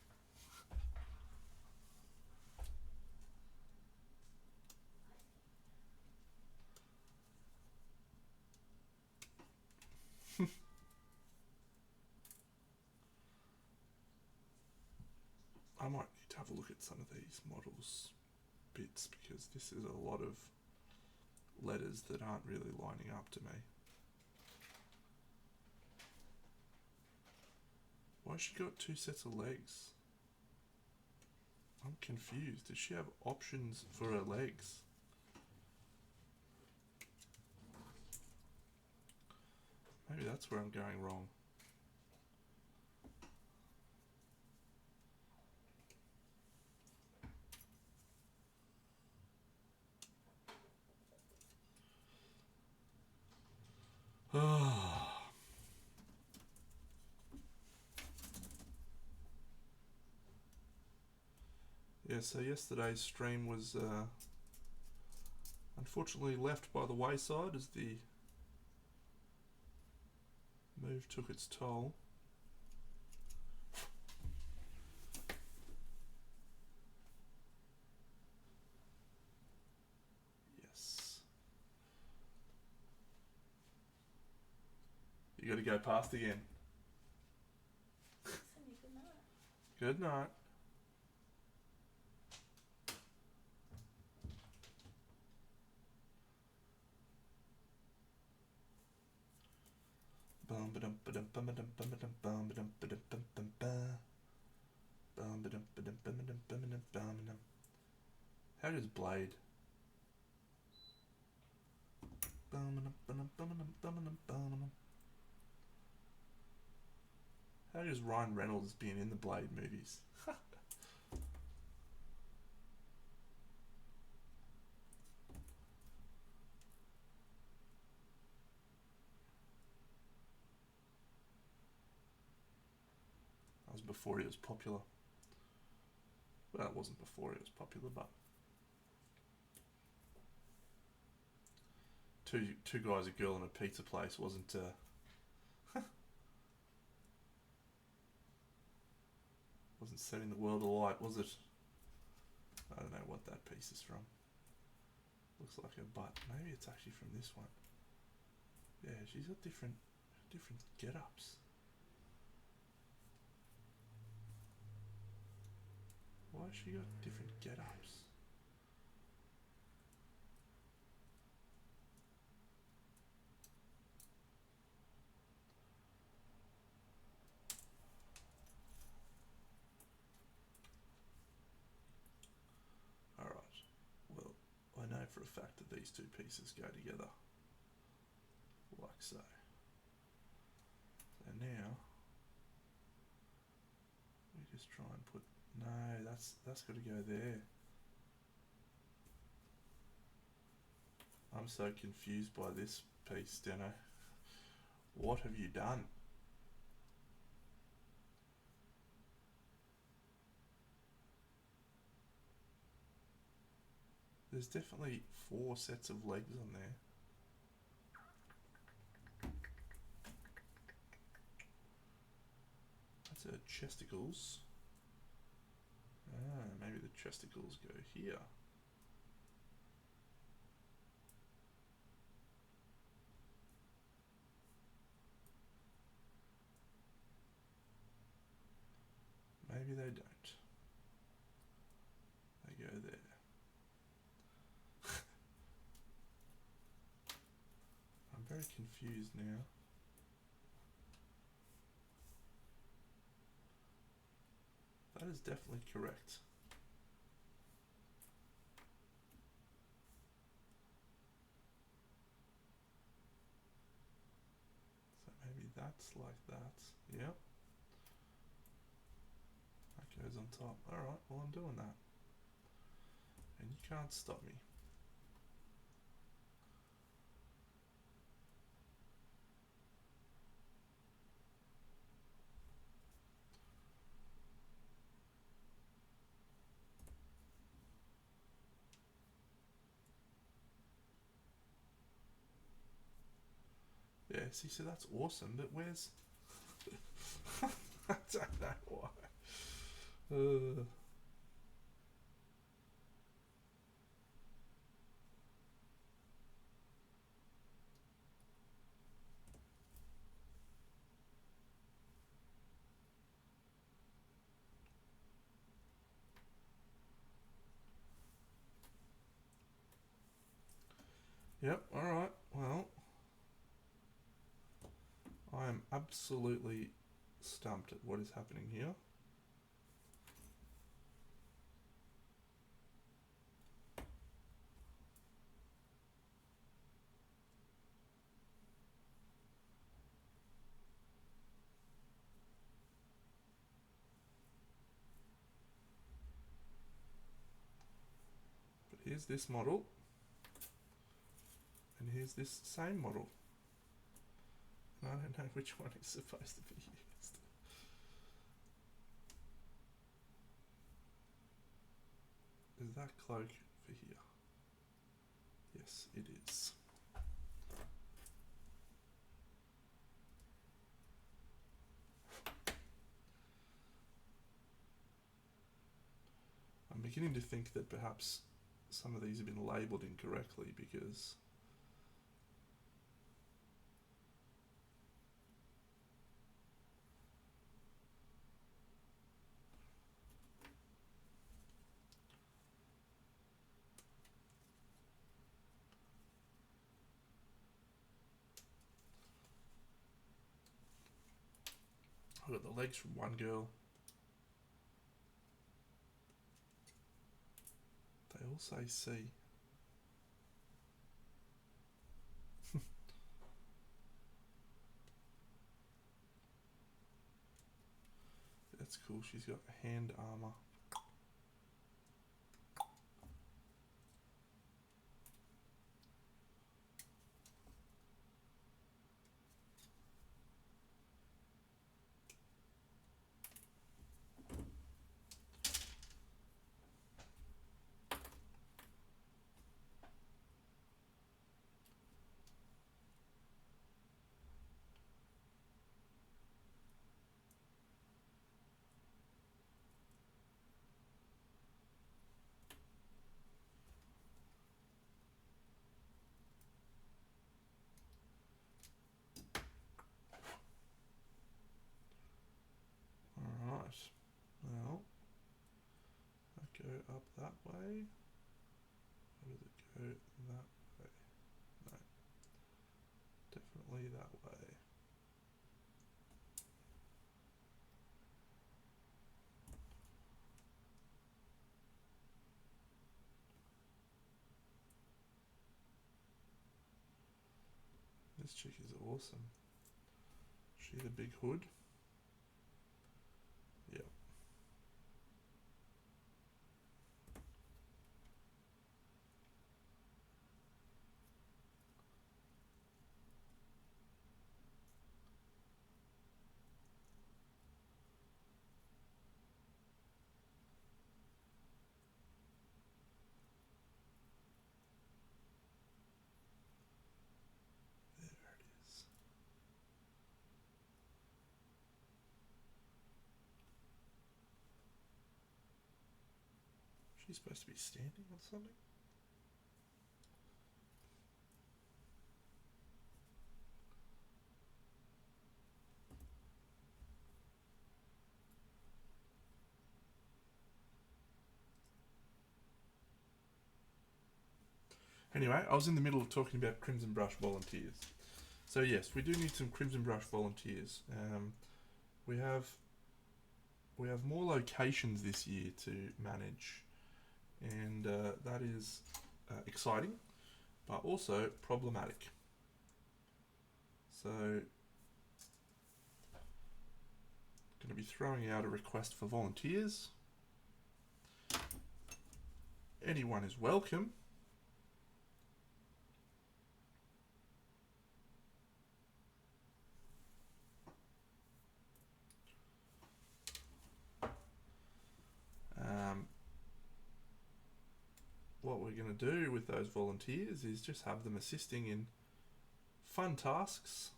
I might need to have a look at some of these models bits because this is a lot of letters that aren't really lining up to me. Why has she got 2 sets of legs? I'm confused. Does she have options for her legs? Maybe that's where I'm going wrong. Yeah, so yesterday's stream was unfortunately left by the wayside as the move took its toll. Yes. You gotta go past again. Good night. Good night. How does Blade? How does Ryan Reynolds being in the Blade movies? That was before he was popular. Well, it wasn't before he was popular, but two guys, a girl, and a pizza place wasn't wasn't setting the world alight, was it? I don't know what that piece is from. Looks like a butt. Maybe it's actually from this one. Yeah, she's got different get-ups. Why has she got different get-ups? Alright, well, I know for a fact that these two pieces go together. Like so. And now, we just try and put... No, that's got to go there. I'm so confused by this piece, Deno. What have you done? There's definitely 4 sets of legs on there. That's her chesticles. Ah, maybe the chesticles go here. Maybe they don't. They go there. I'm very confused now. That is definitely correct. So maybe that's like that. Yep. That goes on top. Alright, well I'm doing that. And you can't stop me. Yeah, see, so that's awesome, but where's... I don't know why. Yep, alright, well... I am absolutely stumped at what is happening here. But here's this model. And here's this same model. And I don't know which one is supposed to be used. Is that cloak for here? Yes, it is. I'm beginning to think that perhaps some of these have been labelled incorrectly because I've got the legs from one girl. They all say C. That's cool. She's got hand armor. Alright. Well, I go up that way. Or does it go that way? No. Definitely that way. This chick is awesome. She the big hood. Yep. You're supposed to be standing on something? Anyway, I was in the middle of talking about Crimson Brush volunteers. So yes, we do need some Crimson Brush volunteers. We have more locations this year to manage, and that is exciting, but also problematic. So, going to be throwing out a request for volunteers. Anyone is welcome. What we're going to do with those volunteers is just have them assisting in fun tasks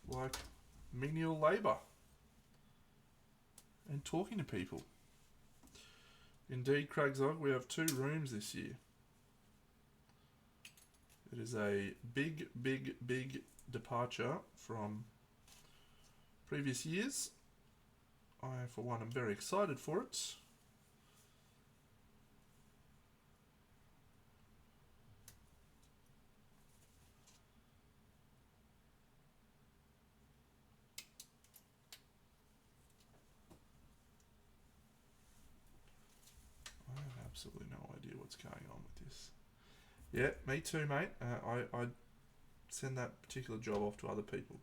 like menial labour and talking to people. Indeed, Craigsog, we have 2 rooms this year. It is a big, big, big departure from previous years. I, for one, am very excited for it. I have absolutely no idea what's going on with this. Yeah, me too, mate. I send that particular job off to other people.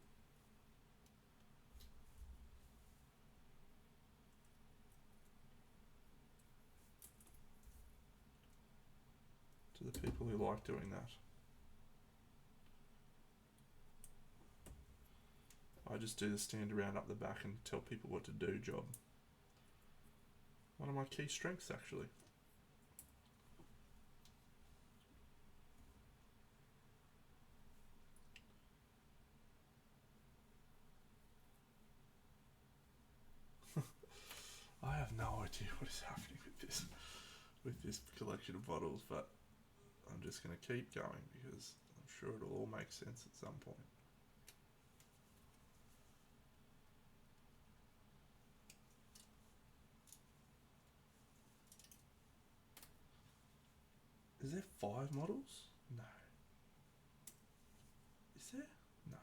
To the people who like doing that. I just do the stand around up the back and tell people what to do job. One of my key strengths, actually. I have no idea what is happening with this collection of bottles, but I'm just going to keep going because I'm sure it'll all make sense at some point. Is there 5 models? No. Is there? No.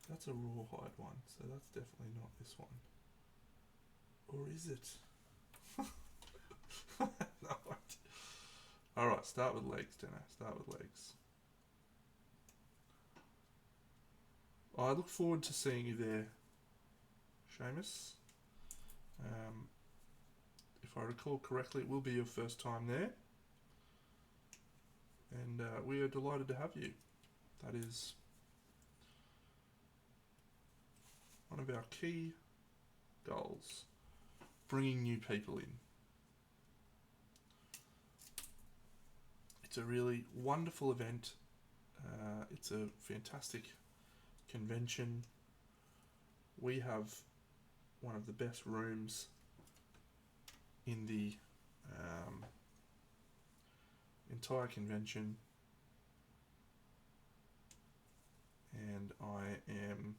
That's a rawhide one, so that's definitely not this one. Or is it? No idea. Alright, start with legs, Dana. Start with legs. I look forward to seeing you there, Seamus. If I recall correctly, it will be your first time there. And we are delighted to have you. That is one of our key goals, bringing new people in. It's a really wonderful event. It's a fantastic convention. We have one of the best rooms in the entire convention, and I am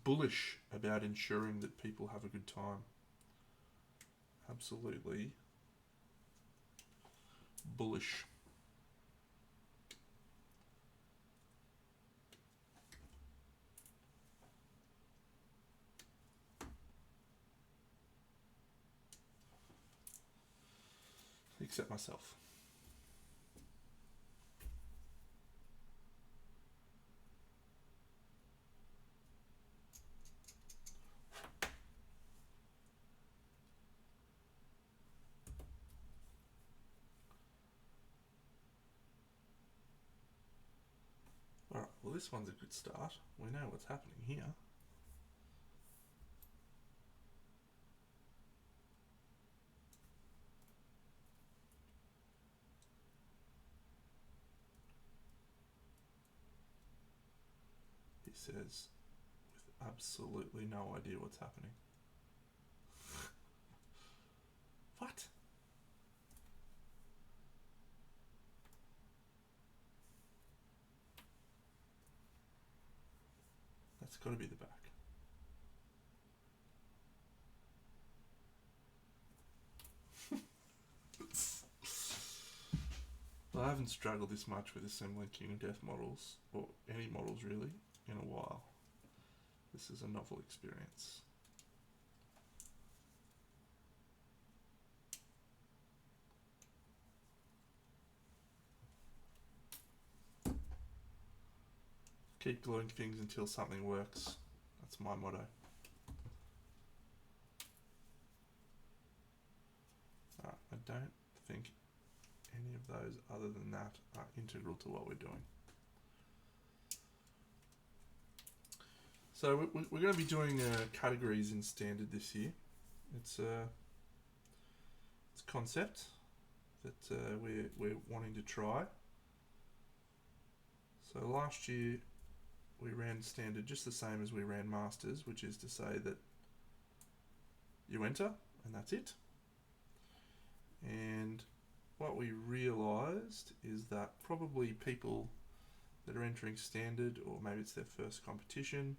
bullish about ensuring that people have a good time. Absolutely bullish. Except myself. Alright, well this one's a good start. We know what's happening here. he says, with absolutely no idea what's happening. What? That's got to be the back. I haven't struggled this much with assembling King of Death models, or any models really, in a while. This is a novel experience. Keep gluing things until something works. That's my motto. I don't think any of those other than that are integral to what we're doing. So we're going to be doing categories in standard this year. It's a concept that we're wanting to try. So last year we ran standard just the same as we ran masters, which is to say that you enter and that's it. And what we realised is that probably people that are entering standard, or maybe it's their first competition,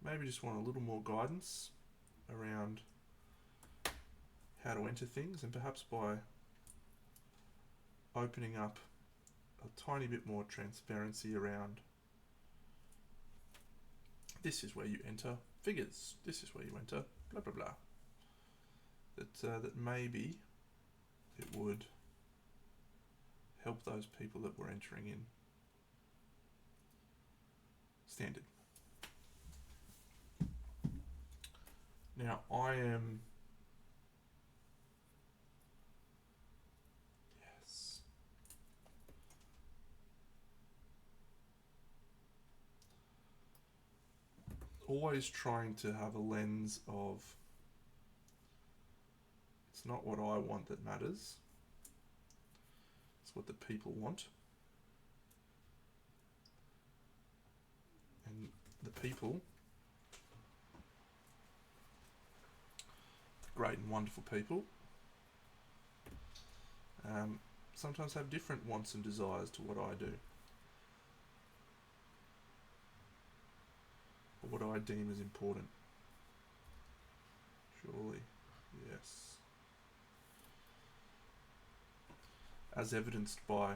maybe just want a little more guidance around how to enter things, and perhaps by opening up a tiny bit more transparency around this is where you enter figures, this is where you enter blah blah blah, that maybe it would help those people that were entering in standard. Now I am always trying to have a lens of it's not what I want that matters, it's what the people want. And the people, great and wonderful people, sometimes have different wants and desires to what I do, or what I deem as important. Surely, yes. As evidenced by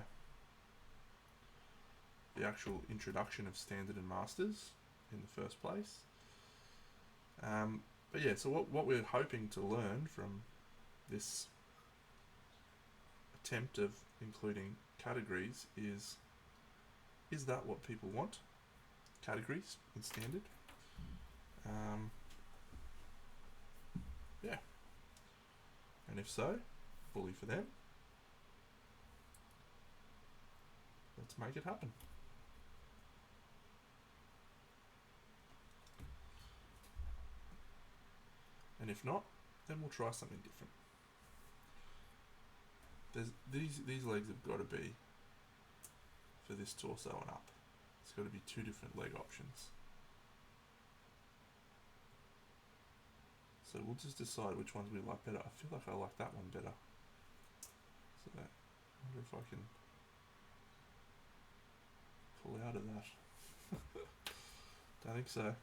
the actual introduction of standard and masters in the first place. But yeah, so what we're hoping to learn from this attempt of including categories is that what people want? Categories in standard? Yeah. And if so, bully for them. Let's make it happen. And if not, then we'll try something different. These legs have got to be for this torso and up. It's got to be two different leg options. So we'll just decide which ones we like better. I feel like I like that one better. So I wonder if I can pull out of that. Don't think so.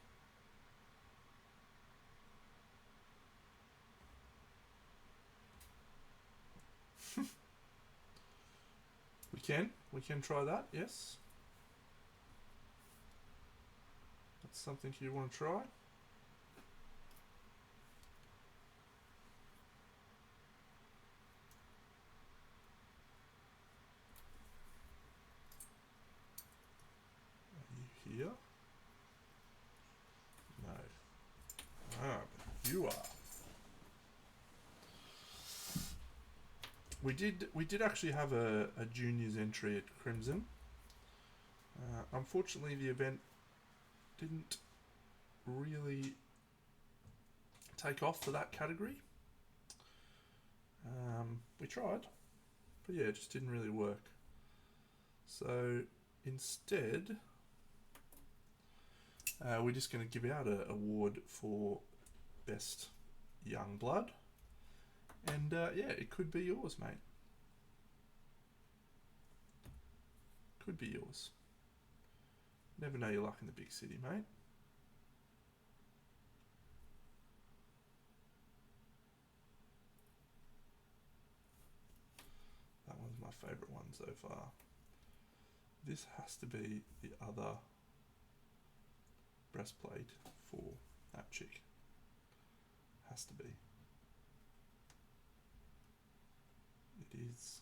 We can try that, yes. That's something you want to try. Are you here? No. Ah, but you are. We did actually have a juniors entry at Crimson. Unfortunately, the event didn't really take off for that category. We tried, but yeah, it just didn't really work. So instead, We're just going to give out an award for best young blood, and yeah, it could be yours, mate. Could be yours. Never know your luck in the big city, mate. That one's my favourite one so far. This has to be the other breastplate for that chick. Has to be. It is.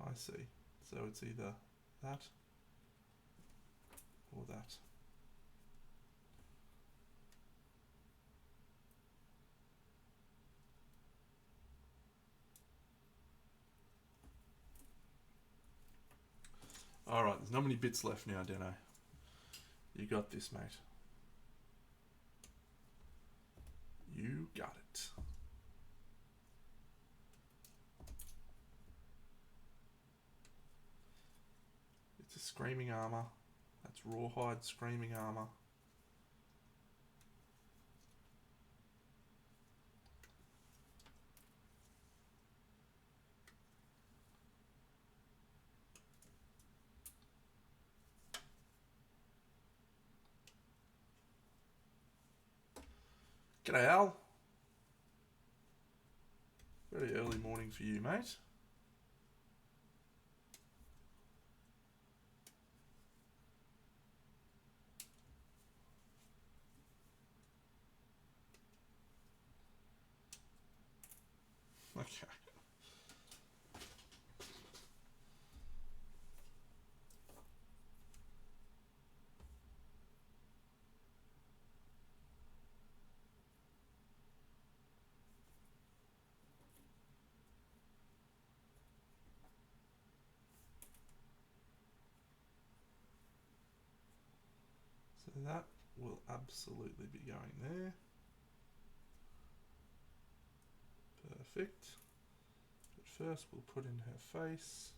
I see. So it's either that or that. Alright, there's not many bits left now, Deno. You got this, mate. You got it. It's a screaming armor. That's rawhide screaming armor. G'day, Al. Very early morning for you, mate. Okay. So that will absolutely be going there. Perfect. But first we'll put in her face,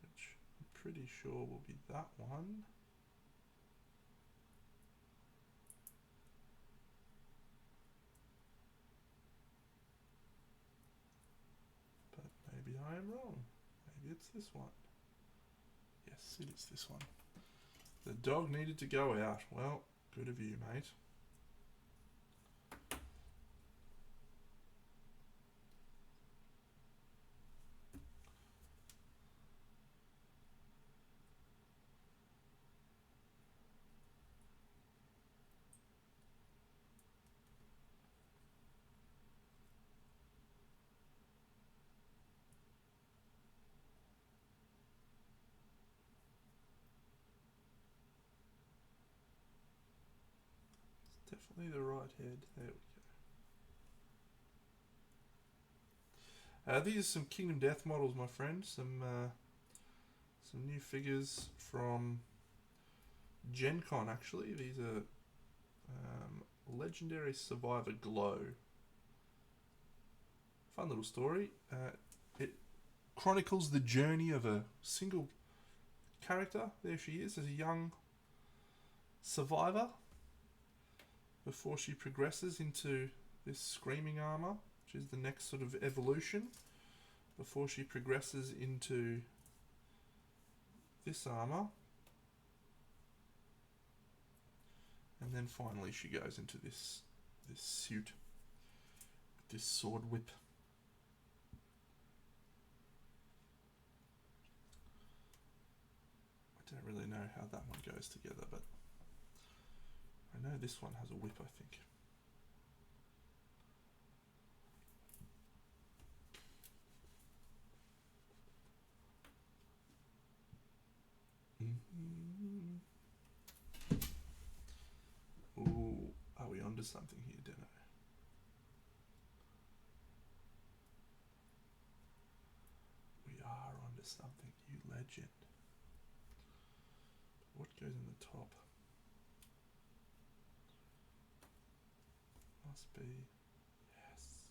which I'm pretty sure will be that one. But maybe I am wrong. Maybe it's this one. Yes, it is this one. The dog needed to go out. Well, good of you, mate. Definitely the right head. There we go. These are some Kingdom Death models, my friend. Some new figures from Gen Con, actually. These are Legendary Survivor Glow. Fun little story. It chronicles the journey of a single character. There she is, as a young survivor, before she progresses into this screaming armor, which is the next sort of evolution, before she progresses into this armor, and then finally she goes into this suit, this sword whip. I don't really know how that one goes together, but I know this one has a whip, I think. Ooh, are we onto something here, Deno? We are onto something, you legend. What goes in the top? Must be, yes.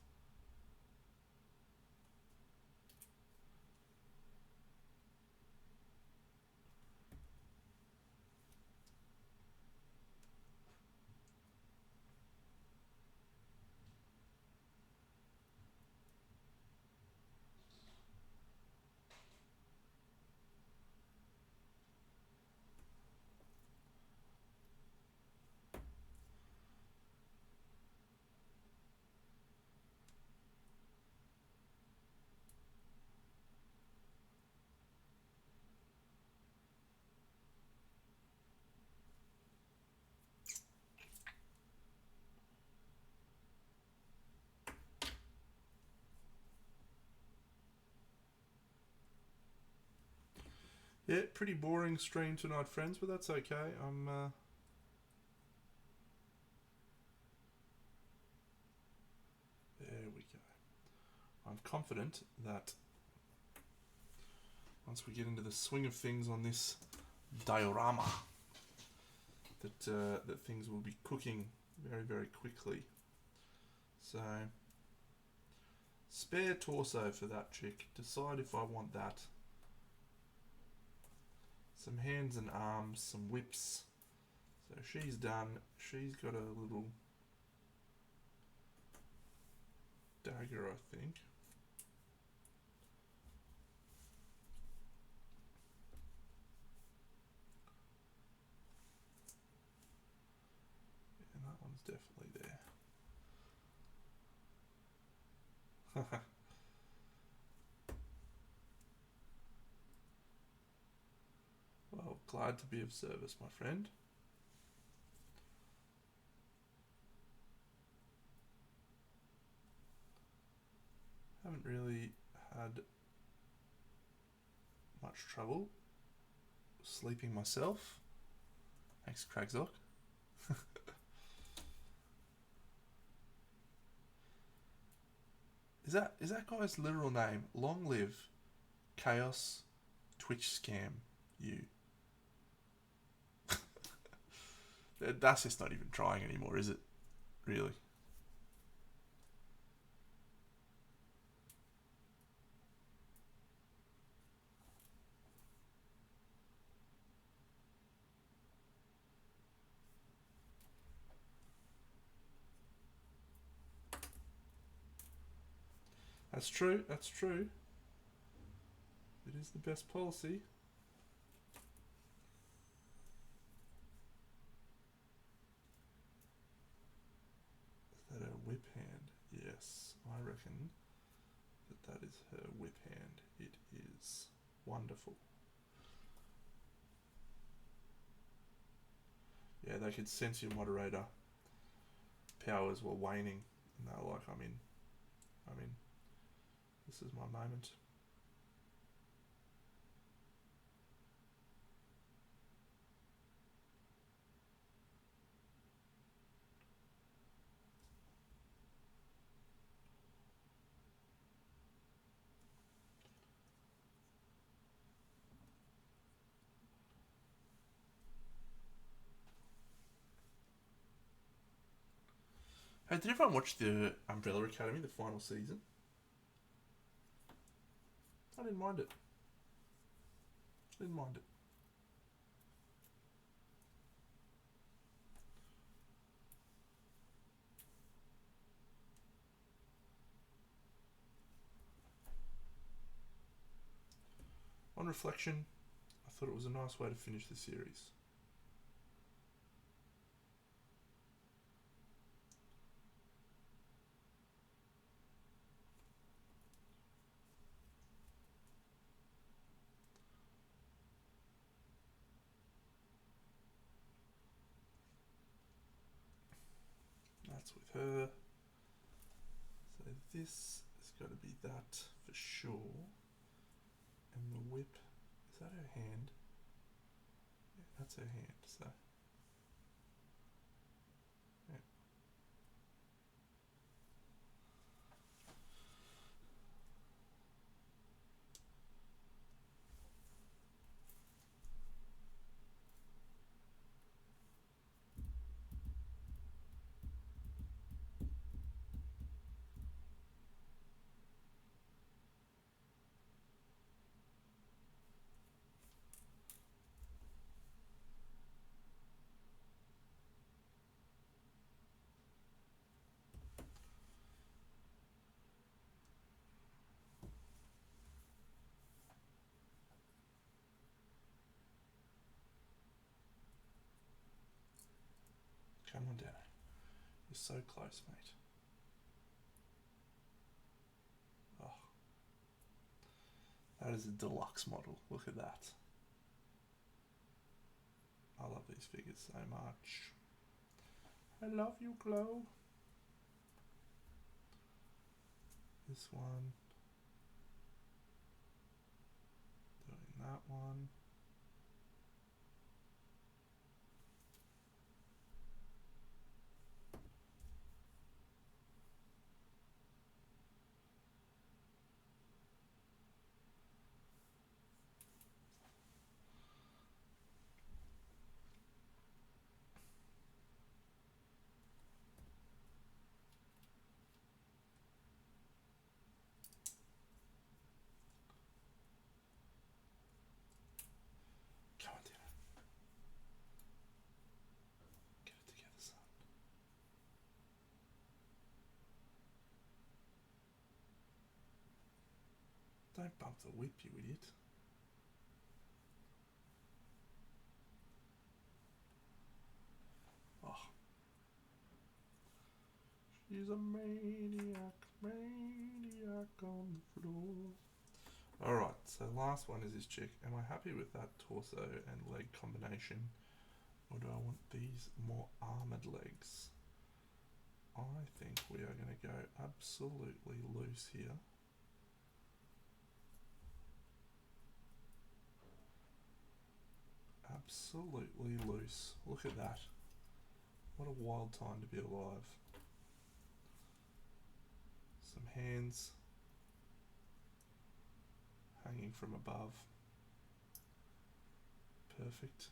Yeah, pretty boring stream tonight, friends, but that's okay. There we go. I'm confident that once we get into the swing of things on this diorama, that things will be cooking very, very quickly. So, spare torso for that chick. Decide if I want that. Some hands and arms, some whips. So she's done. She's got a little dagger, I think. And that one's definitely there. Well, glad to be of service, my friend. Haven't really had much trouble sleeping myself. Thanks, Cragzock. Is that guy's literal name? Long live Chaos Twitch Scam you. That's just not even trying anymore, is it? Really? That's true, that's true. It is the best policy. Is that her whip hand? Yes, I reckon that is her whip hand. It is wonderful. Yeah, they could sense your moderator powers were waning, and they're like, I'm in. This is my moment. Hey, did everyone watch the Umbrella Academy, the final season? I didn't mind it. On reflection, I thought it was a nice way to finish the series. That's with her. So this has got to be that for sure. And the whip, is that her hand? Yeah, that's her hand, so. Yeah. Come on, Dano. You're so close, mate. Oh. That is a deluxe model. Look at that. I love these figures so much. I love you, Chloe. This one. Doing that one. Don't bump the whip, you idiot. Oh. She's a maniac, maniac on the floor. Alright, so last one is this chick. Am I happy with that torso and leg combination? Or do I want these more armoured legs? I think we are going to go absolutely loose here. Absolutely loose. Look at that. What a wild time to be alive. Some hands hanging from above. Perfect.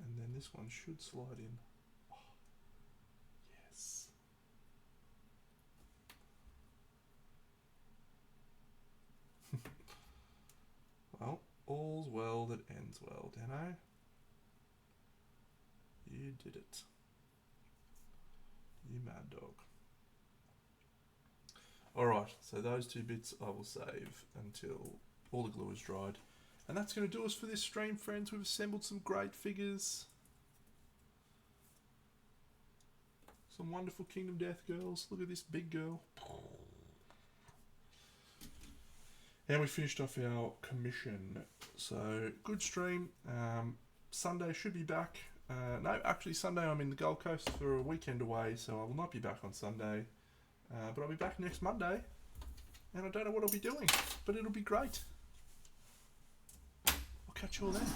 And then this one should slide in. Oh, yes. Well, all's well that ends well, Dano. You did it. You mad dog. Alright, so those two bits I will save until all the glue is dried. And that's going to do us for this stream, friends. We've assembled some great figures. Some wonderful Kingdom Death girls. Look at this big girl. And we finished off our commission. So, good stream. Sunday should be back. No, actually Sunday I'm in the Gold Coast for a weekend away, so I will not be back on Sunday. But I'll be back next Monday. And I don't know what I'll be doing, but it'll be great. I'll catch you all then.